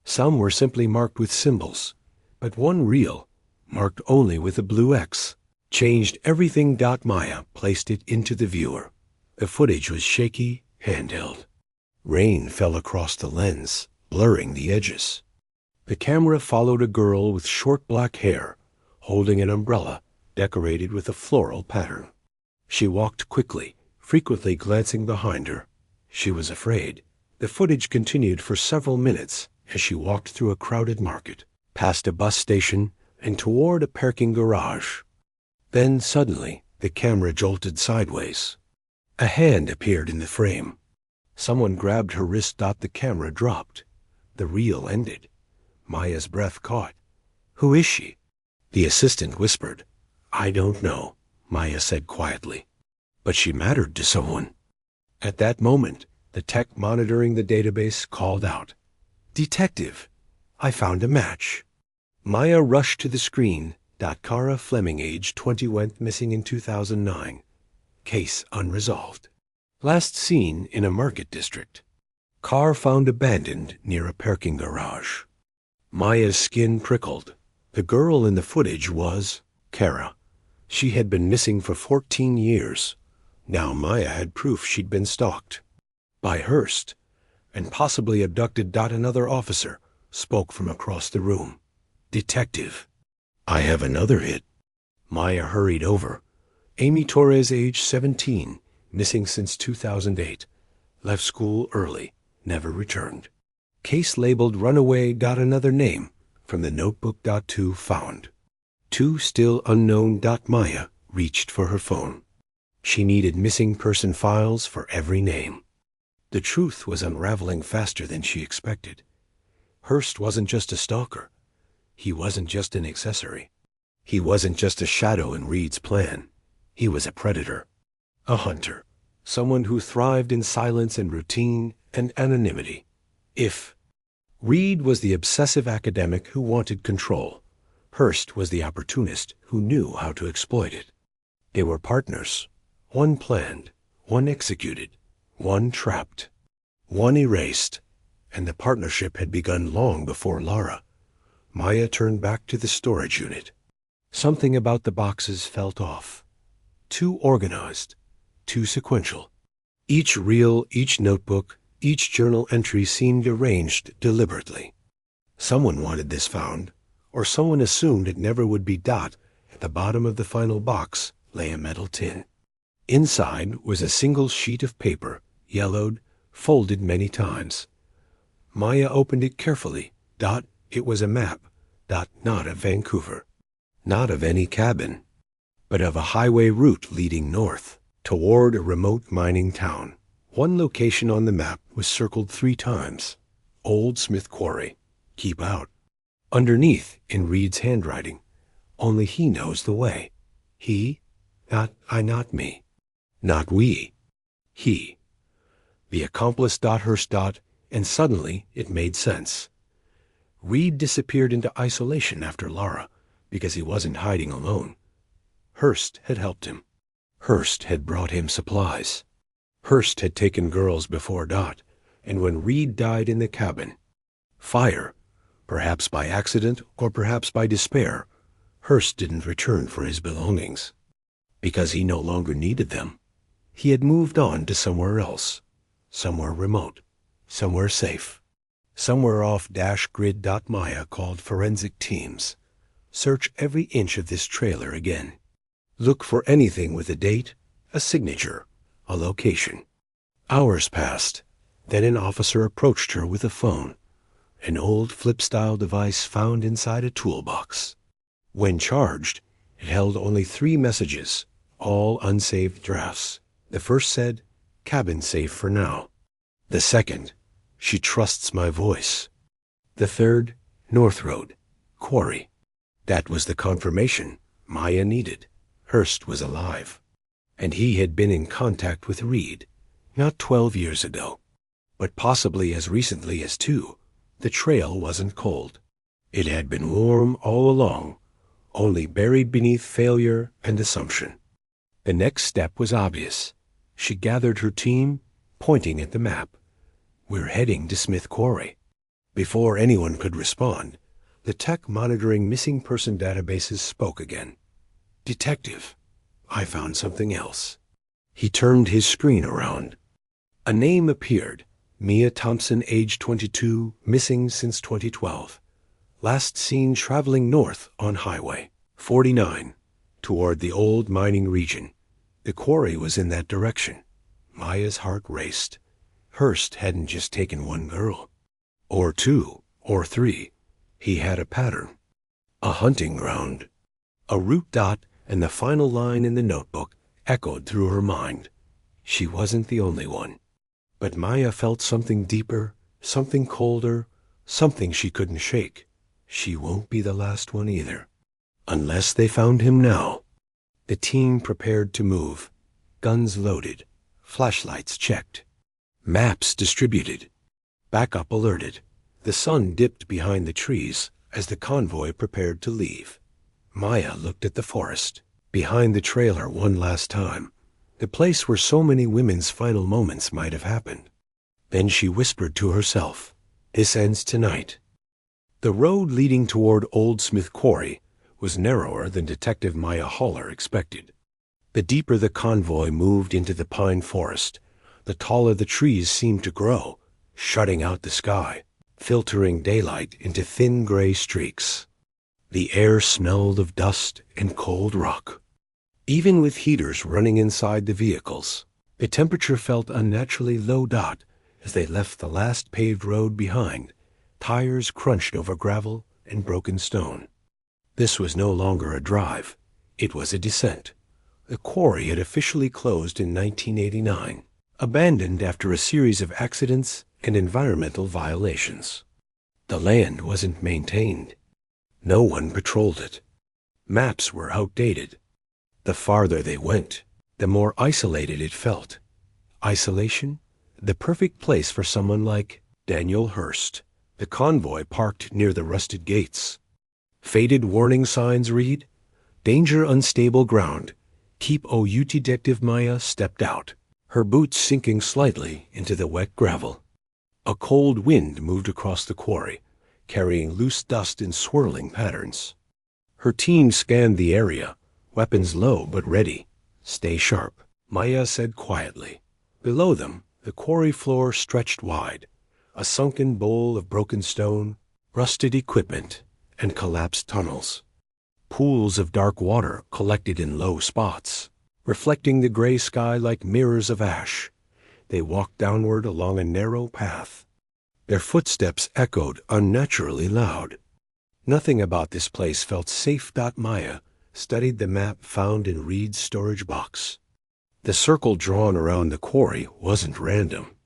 Some were simply marked with symbols. But one reel, marked only with a blue X, changed everything. Maya placed it into the viewer. The footage was shaky, handheld. Rain fell across the lens, blurring the edges. The camera followed a girl with short black hair, holding an umbrella decorated with a floral pattern. She walked quickly, frequently glancing behind her. She was afraid. The footage continued for several minutes as she walked through a crowded market, past a bus station, and toward a parking garage. Then suddenly, the camera jolted sideways. A hand appeared in the frame. Someone grabbed her wrist. The camera dropped. The reel ended. Maya's breath caught. "Who is she?" The assistant whispered. "I don't know," Maya said quietly. But she mattered to someone. At that moment, the tech monitoring the database called out, "Detective, I found a match." Maya rushed to the screen. Cara Fleming, age 20, went missing in 2009. Case unresolved. Last seen in a market district. Car found abandoned near a parking garage. Maya's skin prickled. The girl in the footage was Kara. She had been missing for 14 years. Now Maya had proof she'd been stalked. By Hearst, and possibly abducted. Another officer spoke from across the room. "Detective, I have another hit." Maya hurried over. Amy Torres, age 17, missing since 2008. Left school early, never returned. Case labeled runaway. Another name from the notebook. 2 found. 2 still unknown. Maya reached for her phone. She needed missing person files for every name. The truth was unraveling faster than she expected. Hearst wasn't just a stalker. He wasn't just an accessory. He wasn't just a shadow in Reed's plan. He was a predator, a hunter, someone who thrived in silence and routine and anonymity. If Reed was the obsessive academic who wanted control, Hearst was the opportunist who knew how to exploit it. They were partners. One planned, one executed, one trapped, one erased, and the partnership had begun long before Lara. Maya turned back to the storage unit. Something about the boxes felt off. Too organized, too sequential. Each reel, each notebook, each journal entry seemed arranged deliberately. Someone wanted this found, or someone assumed it never would be. At the bottom of the final box lay a metal tin. Inside was a single sheet of paper, yellowed, folded many times. Maya opened it carefully. It was a map. Not of Vancouver. Not of any cabin, but of a highway route leading north, toward a remote mining town. One location on the map was circled 3 times. Old Smith Quarry. Keep out. Underneath, in Reed's handwriting, only he knows the way. He, not I, not me. Not we. He. The accomplice. Hearst. And suddenly it made sense. Reed disappeared into isolation after Lara, because he wasn't hiding alone. Hearst had helped him. Hearst had brought him supplies. Hearst had taken girls before. And when Reed died in the cabin, fire, perhaps by accident or perhaps by despair, Hearst didn't return for his belongings. Because he no longer needed them. He had moved on to somewhere else, somewhere remote, somewhere safe, somewhere off grid. Maya called forensic teams. Search every inch of this trailer again. Look for anything with a date, a signature, a location. Hours passed. Then an officer approached her with a phone, an old flip-style device found inside a toolbox. When charged, it held only 3 messages, all unsaved drafts. The first said, "Cabin safe for now." The second, "She trusts my voice." The third, "North Road, Quarry." That was the confirmation Maya needed. Hearst was alive. And he had been in contact with Reed, not 12 years ago, but possibly as recently as 2. The trail wasn't cold. It had been warm all along, only buried beneath failure and assumption. The next step was obvious. She gathered her team, pointing at the map. "We're heading to Smith Quarry." Before anyone could respond, the tech monitoring missing person databases spoke again. "Detective, I found something else." He turned his screen around. A name appeared. Mia Thompson, age 22, missing since 2012. Last seen traveling north on Highway 49 toward the old mining region. The quarry was in that direction. Maya's heart raced. Hearst hadn't just taken one girl, or two, or three. He had a pattern, a hunting ground. A root dot and the final line in the notebook echoed through her mind. She wasn't the only one. But Maya felt something deeper, something colder, something she couldn't shake. She won't be the last one either. Unless they found him now. The team prepared to move. Guns loaded. Flashlights checked. Maps distributed. Backup alerted. The sun dipped behind the trees as the convoy prepared to leave. Maya looked at the forest, behind the trailer one last time, the place where so many women's final moments might have happened. Then she whispered to herself, "This ends tonight." The road leading toward Old Smith Quarry was narrower than Detective Maya Haller expected. The deeper the convoy moved into the pine forest, the taller the trees seemed to grow, shutting out the sky, filtering daylight into thin gray streaks. The air smelled of dust and cold rock. Even with heaters running inside the vehicles, the temperature felt unnaturally low dot as they left the last paved road behind. Tires crunched over gravel and broken stone. This was no longer a drive. It was a descent. The quarry had officially closed in 1989, abandoned after a series of accidents and environmental violations. The land wasn't maintained. No one patrolled it. Maps were outdated. The farther they went, the more isolated it felt. Isolation? The perfect place for someone like Daniel Hearst. The convoy parked near the rusted gates. Faded warning signs read, "Danger unstable ground. Keep OU." Detective Maya stepped out, her boots sinking slightly into the wet gravel. A cold wind moved across the quarry, carrying loose dust in swirling patterns. Her team scanned the area, weapons low but ready. "Stay sharp," Maya said quietly. Below them, the quarry floor stretched wide, a sunken bowl of broken stone, rusted equipment, and collapsed tunnels. Pools of dark water collected in low spots, reflecting the gray sky like mirrors of ash. They walked downward along a narrow path. Their footsteps echoed unnaturally loud. Nothing about this place felt safe. Maya studied the map found in Reed's storage box. The circle drawn around the quarry wasn't random.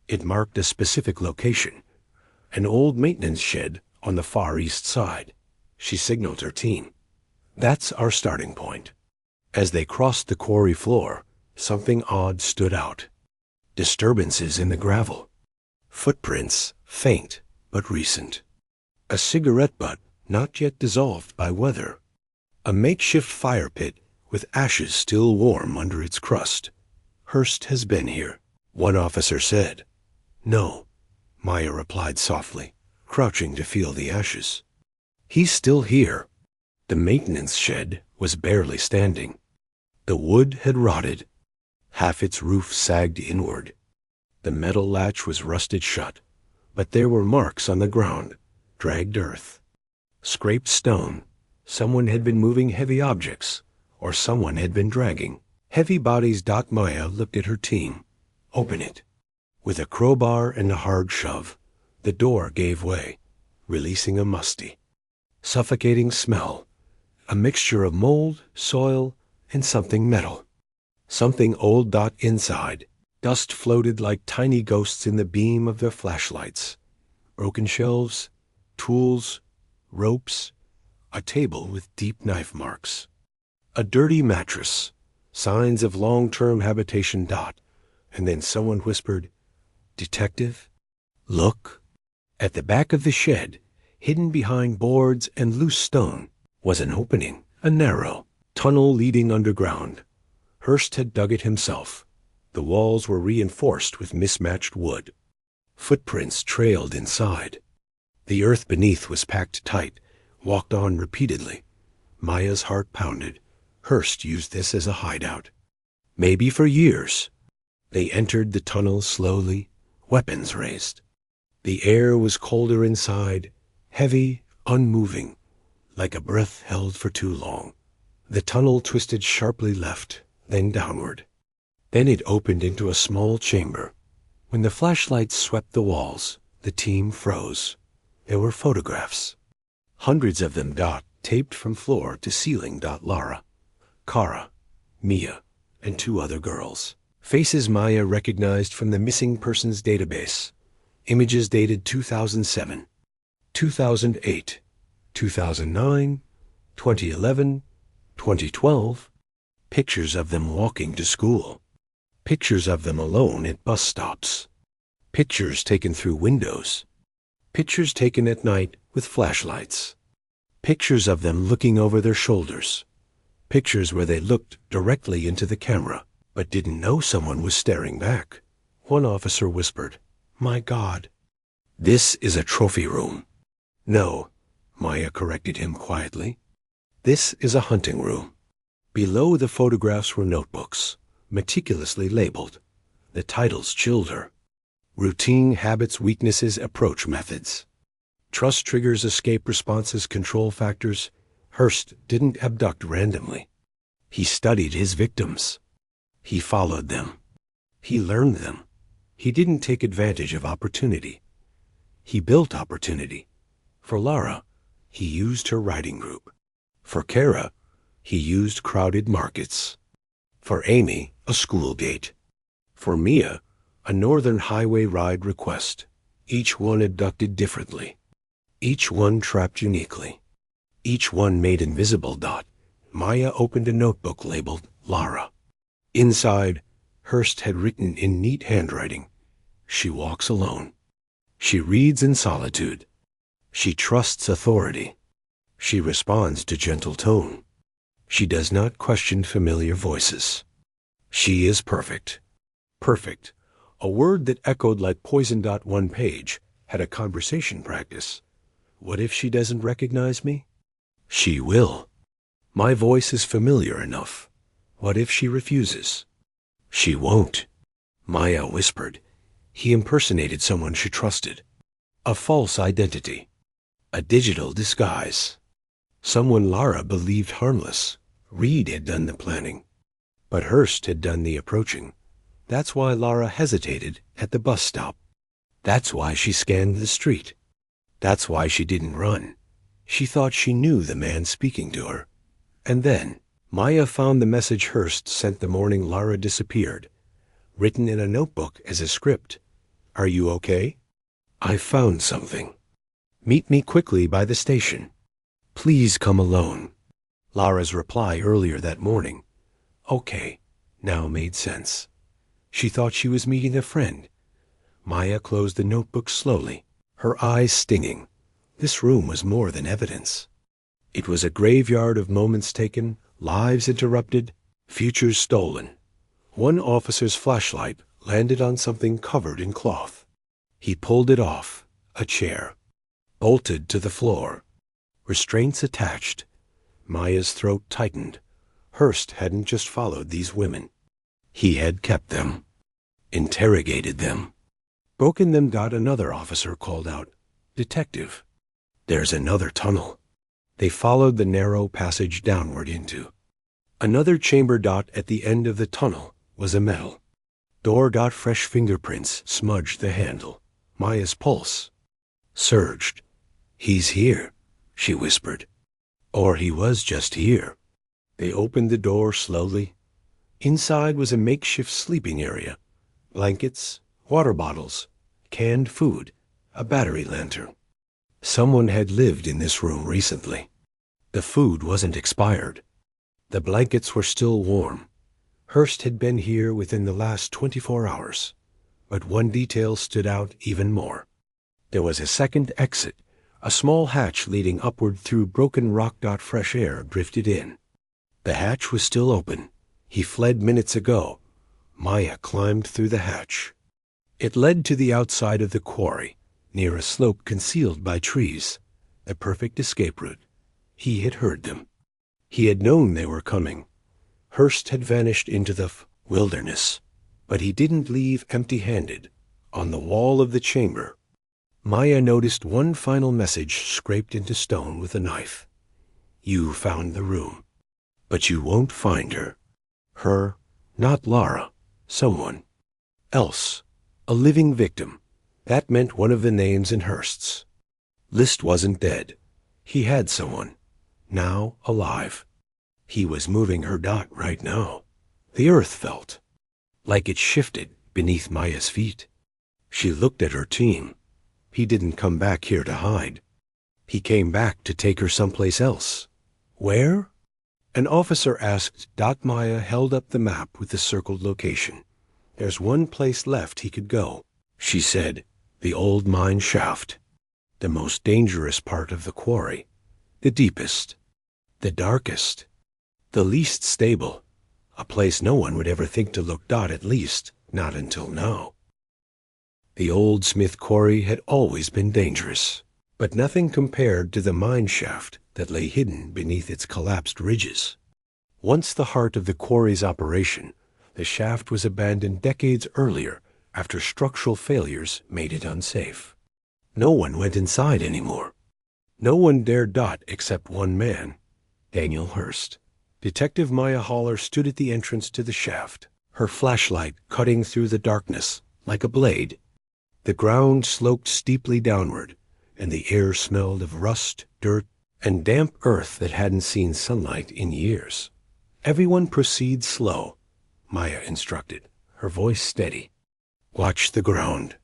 It marked a specific location, an old maintenance shed on the far east side. She signaled her team. "That's our starting point." As they crossed the quarry floor, something odd stood out. Disturbances in the gravel. Footprints, faint but recent. A cigarette butt not yet dissolved by weather. A makeshift fire pit with ashes still warm under its crust. "Hearst has been here," one officer said. "No," Maya replied softly, crouching to feel the ashes. "He's still here." The maintenance shed was barely standing. The wood had rotted. Half its roof sagged inward. The metal latch was rusted shut, but there were marks on the ground, dragged earth, scraped stone. Someone had been moving heavy objects, or someone had been dragging heavy bodies. Maya looked at her team. "Open it." With a crowbar and a hard shove, the door gave way, releasing a musty, suffocating smell, a mixture of mold, soil, and something metal. Something old. Inside, dust floated like tiny ghosts in the beam of their flashlights. Broken shelves, tools, ropes, a table with deep knife marks. A dirty mattress, signs of long-term habitation. And then someone whispered, "Detective, look." At the back of the shed, hidden behind boards and loose stone, was an opening, a narrow tunnel leading underground. Hearst had dug it himself. The walls were reinforced with mismatched wood. Footprints trailed inside. The earth beneath was packed tight, walked on repeatedly. Maya's heart pounded. Hearst used this as a hideout. maybe for years. They entered the tunnel slowly, weapons raised. The air was colder inside, heavy, unmoving, like a breath held for too long. The tunnel twisted sharply left, then downward. Then it opened into a small chamber. When the flashlight swept the walls, the team froze. There were photographs. Hundreds of them, taped from floor to ceiling. Lara, Kara, Mia, and 2 other girls. Faces Maya recognized from the missing persons database. Images dated 2007, 2008, 2009, 2011, 2012. Pictures of them walking to school. Pictures of them alone at bus stops. Pictures taken through windows. Pictures taken at night with flashlights. Pictures of them looking over their shoulders. Pictures where they looked directly into the camera, but didn't know someone was staring back. One officer whispered, "My God." "This is a trophy room." "No," Maya corrected him quietly. "This is a hunting room." Below the photographs were notebooks, meticulously labeled. The titles chilled her. Routine, habits, weaknesses, approach methods. Trust triggers, escape responses, control factors. Hearst didn't abduct randomly. He studied his victims. He followed them. He learned them. He didn't take advantage of opportunity. He built opportunity. For Lara, he used her riding group. For Kara, he used crowded markets. For Amy, a school gate. For Mia, a Northern Highway ride request. Each one abducted differently. Each one trapped uniquely. Each one made invisible. Maya opened a notebook labeled Lara. Inside, Hearst had written in neat handwriting, "She walks alone. She reads in solitude. She trusts authority. She responds to gentle tone. She does not question familiar voices. She is perfect." Perfect, a word that echoed like poison. One page had a conversation practice. What if she doesn't recognize me? She will. My voice is familiar enough. What if she refuses? She won't. Maya whispered. He impersonated someone she trusted. A false identity. A digital disguise. Someone Lara believed harmless. Reed had done the planning. But Hearst had done the approaching. That's why Lara hesitated at the bus stop. That's why she scanned the street. That's why she didn't run. She thought she knew the man speaking to her. And then Maya found the message Hearst sent the morning Lara disappeared, written in a notebook as a script. "Are you okay? I found something. Meet me quickly by the station. Please come alone." Lara's reply earlier that morning, "Okay," now made sense. She thought she was meeting a friend. Maya closed the notebook slowly, her eyes stinging. This room was more than evidence. It was a graveyard of moments taken, lives interrupted, futures stolen. One officer's flashlight landed on something covered in cloth. He pulled it off, a chair, bolted to the floor. Restraints attached. Maya's throat tightened. Hearst hadn't just followed these women. He had kept them, interrogated them, broken them. Another officer called out, "Detective, there's another tunnel." They followed the narrow passage downward into another chamber. At the end of the tunnel was a metal door. Fresh fingerprints smudged the handle. Maya's pulse surged. "He's here," she whispered. Or he was just here. They opened the door slowly. Inside was a makeshift sleeping area. Blankets, water bottles, canned food, a battery lantern. Someone had lived in this room recently. The food wasn't expired. The blankets were still warm. Hearst had been here within the last 24 hours. But one detail stood out even more. There was a second exit, a small hatch leading upward through broken rock. Fresh air drifted in. The hatch was still open. He fled minutes ago. Maya climbed through the hatch. It led to the outside of the quarry, near a slope concealed by trees. A perfect escape route. He had heard them. He had known they were coming. Hearst had vanished into the wilderness. But he didn't leave empty-handed. On the wall of the chamber, Maya noticed one final message scraped into stone with a knife. You found the room, but you won't find her. Her, not Lara, someone else, a living victim. That meant one of the names in Hearst's list wasn't dead. He had someone, now alive. He was moving her dot right now. The earth felt like it shifted beneath Maya's feet. She looked at her team. He didn't come back here to hide. He came back to take her someplace else. Where? An officer asked. Maya held up the map with the circled location. There's one place left he could go, she said. The old mine shaft. The most dangerous part of the quarry. The deepest. The darkest. The least stable. A place no one would ever think to look. At least, not until now. The old Smith quarry had always been dangerous, but nothing compared to the mine shaft that lay hidden beneath its collapsed ridges. Once the heart of the quarry's operation, the shaft was abandoned decades earlier after structural failures made it unsafe. No one went inside anymore. No one dared. Except one man, Daniel Hearst. Detective Maya Haller stood at the entrance to the shaft, her flashlight cutting through the darkness like a blade. The ground sloped steeply downward, and the air smelled of rust, dirt, and damp earth that hadn't seen sunlight in years. Everyone proceed slow, Maya instructed, her voice steady. Watch the ground.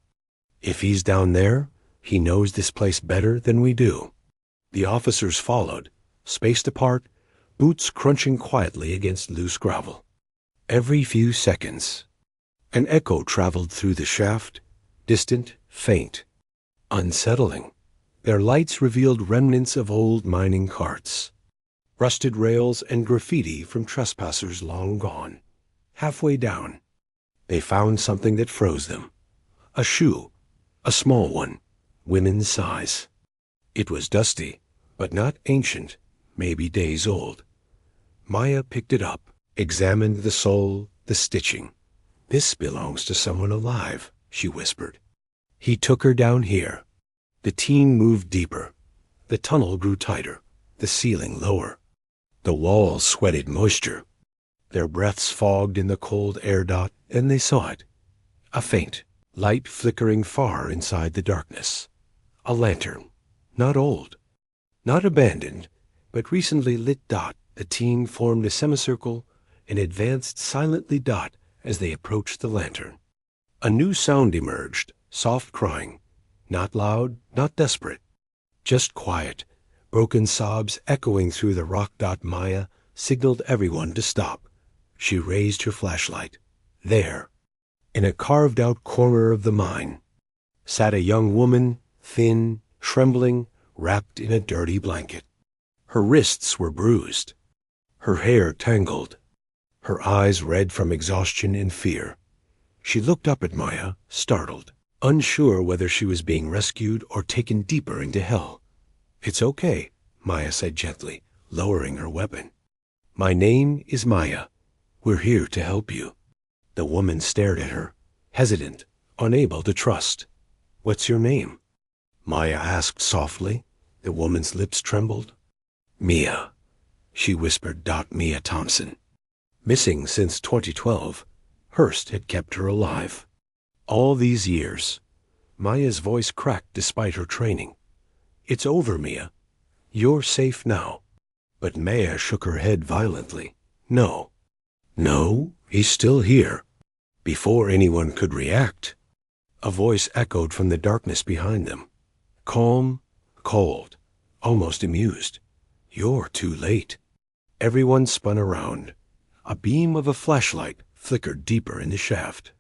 If he's down there, he knows this place better than we do. The officers followed, spaced apart, boots crunching quietly against loose gravel. Every few seconds, an echo traveled through the shaft, distant, faint, unsettling. Their lights revealed remnants of old mining carts, rusted rails and graffiti from trespassers long gone. Halfway down, they found something that froze them. A shoe, a small one, women's size. It was dusty, but not ancient, maybe days old. Maya picked it up, examined the sole, the stitching. This belongs to someone alive, she whispered. He took her down here. The teen moved deeper. The tunnel grew tighter, the ceiling lower. The walls sweated moisture. Their breaths fogged in the cold air. And they saw it. A faint light flickering far inside the darkness. A lantern, not old, not abandoned, but recently lit. The teen formed a semicircle and advanced silently. As they approached the lantern, a new sound emerged, soft crying, not loud, not desperate, just quiet, broken sobs echoing through the rock. Maya signaled everyone to stop. She raised her flashlight. There, in a carved-out corner of the mine, sat a young woman, thin, trembling, wrapped in a dirty blanket. Her wrists were bruised, her hair tangled, her eyes red from exhaustion and fear. She looked up at Maya, startled, unsure whether she was being rescued or taken deeper into hell. It's okay, Maya said gently, lowering her weapon. My name is Maya. We're here to help you. The woman stared at her, hesitant, unable to trust. What's your name? Maya asked softly. The woman's lips trembled. Mia, she whispered. Mia Thompson. Missing since 2012, Hearst had kept her alive. All these years. Maya's voice cracked despite her training. It's over, Mia. You're safe now. But Maya shook her head violently. No. No, he's still here. Before anyone could react, a voice echoed from the darkness behind them. Calm, cold, almost amused. You're too late. Everyone spun around. A beam of a flashlight flickered deeper in the shaft.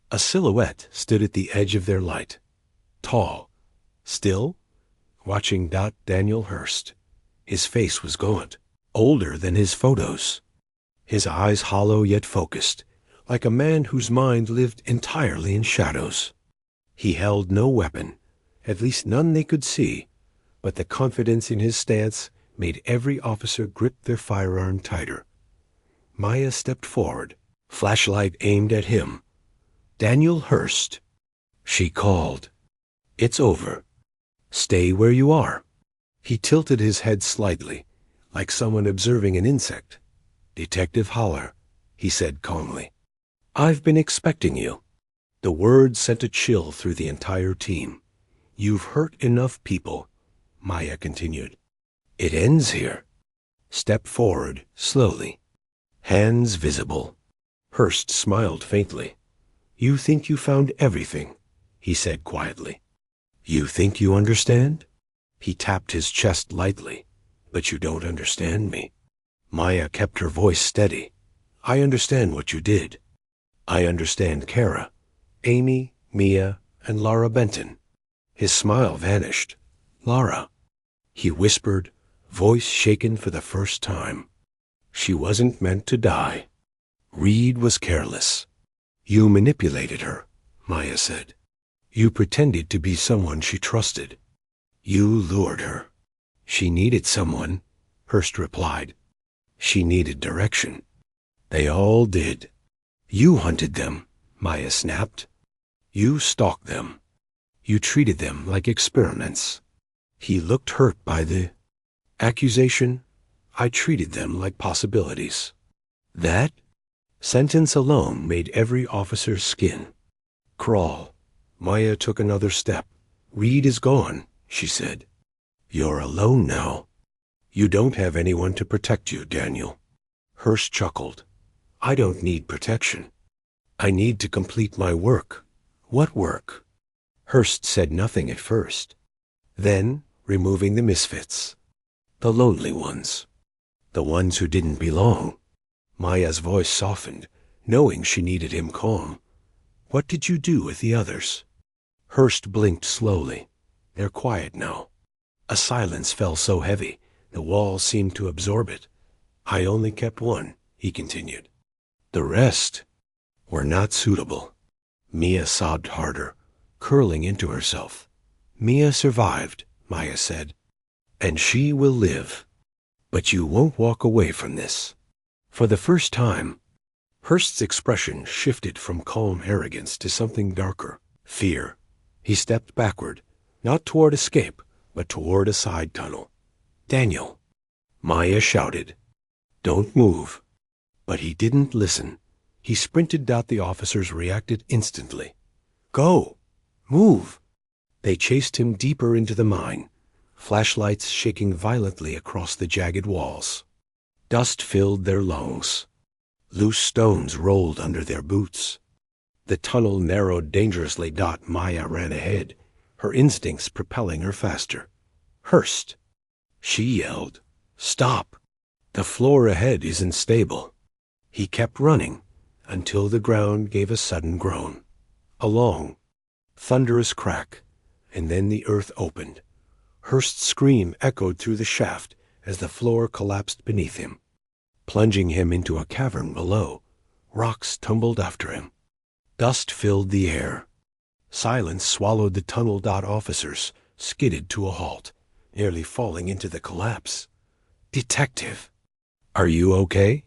A silhouette stood at the edge of their light. Tall, still, watching. Daniel Hearst. His face was gaunt, older than his photos. His eyes hollow yet focused, like a man whose mind lived entirely in shadows. He held no weapon, at least none they could see, but the confidence in his stance made every officer grip their firearm tighter. Maya stepped forward, Flashlight aimed at him. Daniel Hurst. She called. It's over. Stay where you are. He tilted his head slightly, like someone observing an insect. Detective Haller, he said calmly. I've been expecting you. The words sent a chill through the entire team. You've hurt enough people, Maya continued. It ends here. Step forward, slowly. Hands visible. Hurst smiled faintly. You think you found everything, he said quietly. You think you understand? He tapped his chest lightly. But you don't understand me. Maya kept her voice steady. I understand what you did. I understand Kara, Amy, Mia, and Lara Benton. His smile vanished. Lara, he whispered, voice shaken for the first time. She wasn't meant to die. Reed was careless. You manipulated her, Maya said. You pretended to be someone she trusted. You lured her. She needed someone, Hurst replied. She needed direction. They all did. You hunted them, Maya snapped. You stalked them. You treated them like experiments. He looked hurt by the accusation. I treated them like possibilities. That sentence alone made every officer's skin crawl. Maya took another step. Reed is gone, she said. You're alone now. You don't have anyone to protect you, Daniel. Hurst chuckled. I don't need protection. I need to complete my work. What work? Hurst said nothing at first. Then, removing the misfits. The lonely ones. The ones who didn't belong. Maya's voice softened, knowing she needed him calm. What did you do with the others? Hurst blinked slowly. They're quiet now. A silence fell so heavy, the walls seemed to absorb it. I only kept one, he continued. The rest were not suitable. Mia sobbed harder, curling into herself. Mia survived, Maya said. And she will live. But you won't walk away from this. For the first time, Hurst's expression shifted from calm arrogance to something darker, fear. He stepped backward, not toward escape, but toward a side tunnel. Daniel, Maya shouted. Don't move. But he didn't listen. He sprinted out. The officers reacted instantly. Go! Move! They chased him deeper into the mine, flashlights shaking violently across the jagged walls. Dust filled their lungs. Loose stones rolled under their boots. The tunnel narrowed dangerously. Maya ran ahead, her instincts propelling her faster. Hurst! She yelled. Stop! The floor ahead isn't stable. He kept running until the ground gave a sudden groan. A long, thunderous crack, and then the earth opened. Hurst's scream echoed through the shaft as the floor collapsed beneath him, plunging him into a cavern below. Rocks tumbled after him. Dust filled the air. Silence swallowed the tunnel. Officers skidded to a halt, nearly falling into the collapse. Detective! Are you okay?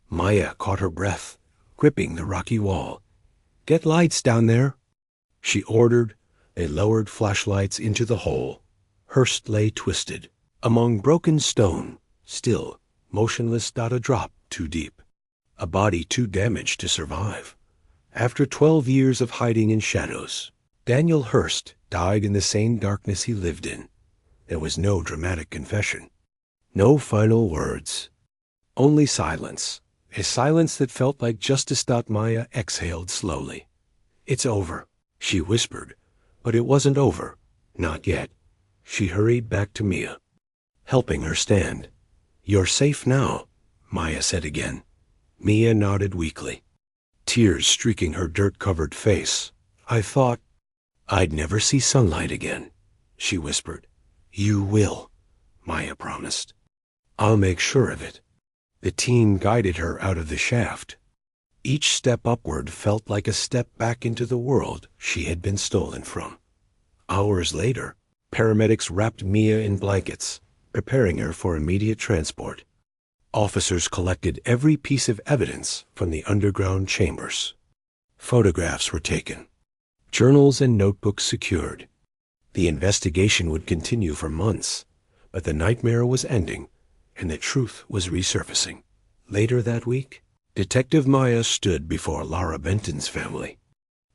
Maya caught her breath, gripping the rocky wall. Get lights down there, she ordered. They lowered flashlights into the hole. Hurst lay twisted, among broken stone, still, motionless. A drop too deep. A body too damaged to survive. After 12 years of hiding in shadows, Daniel Hurst died in the same darkness he lived in. There was no dramatic confession. No final words. Only silence. A silence that felt like justice. Maya exhaled slowly. It's over, she whispered. But it wasn't over. Not yet. She hurried back to Mia, helping her stand. You're safe now, Maya said again. Mia nodded weakly, tears streaking her dirt-covered face. I thought I'd never see sunlight again, she whispered. You will, Maya promised. I'll make sure of it. The team guided her out of the shaft. Each step upward felt like a step back into the world she had been stolen from. Hours later, paramedics wrapped Mia in blankets, preparing her for immediate transport. Officers collected every piece of evidence from the underground chambers. Photographs were taken, journals and notebooks secured. The investigation would continue for months, but the nightmare was ending and the truth was resurfacing. Later that week, Detective Maya stood before Lara Benton's family.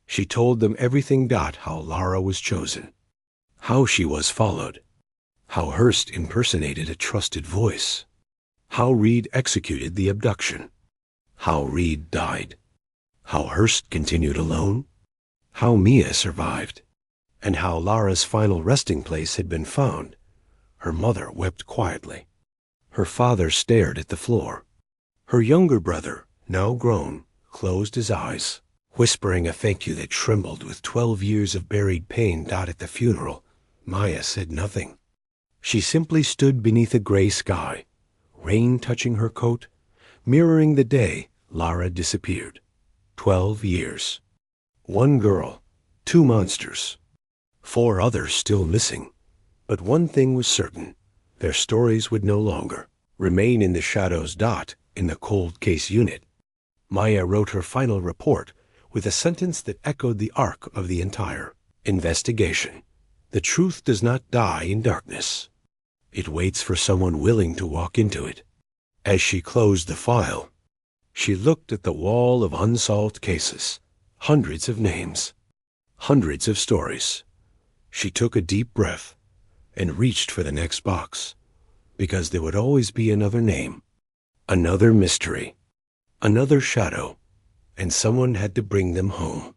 She told them everything. How Lara was chosen, how she was followed, how Hearst impersonated a trusted voice, how Reed executed the abduction, how Reed died, how Hearst continued alone, how Mia survived, and how Lara's final resting place had been found. Her mother wept quietly. Her father stared at the floor. Her younger brother, now grown, closed his eyes, whispering a thank you that trembled with 12 years of buried pain. At the funeral, Maya said nothing. She simply stood beneath a gray sky, rain touching her coat, mirroring the day Lara disappeared. 12 years. 1 girl, 2 monsters, 4 others still missing. But one thing was certain: their stories would no longer remain in the shadows. In the cold case unit, Maya wrote her final report with a sentence that echoed the arc of the entire investigation. The truth does not die in darkness. It waits for someone willing to walk into it. As she closed the file, she looked at the wall of unsolved cases, hundreds of names, hundreds of stories. She took a deep breath and reached for the next box, because there would always be another name, another mystery, another shadow, and someone had to bring them home.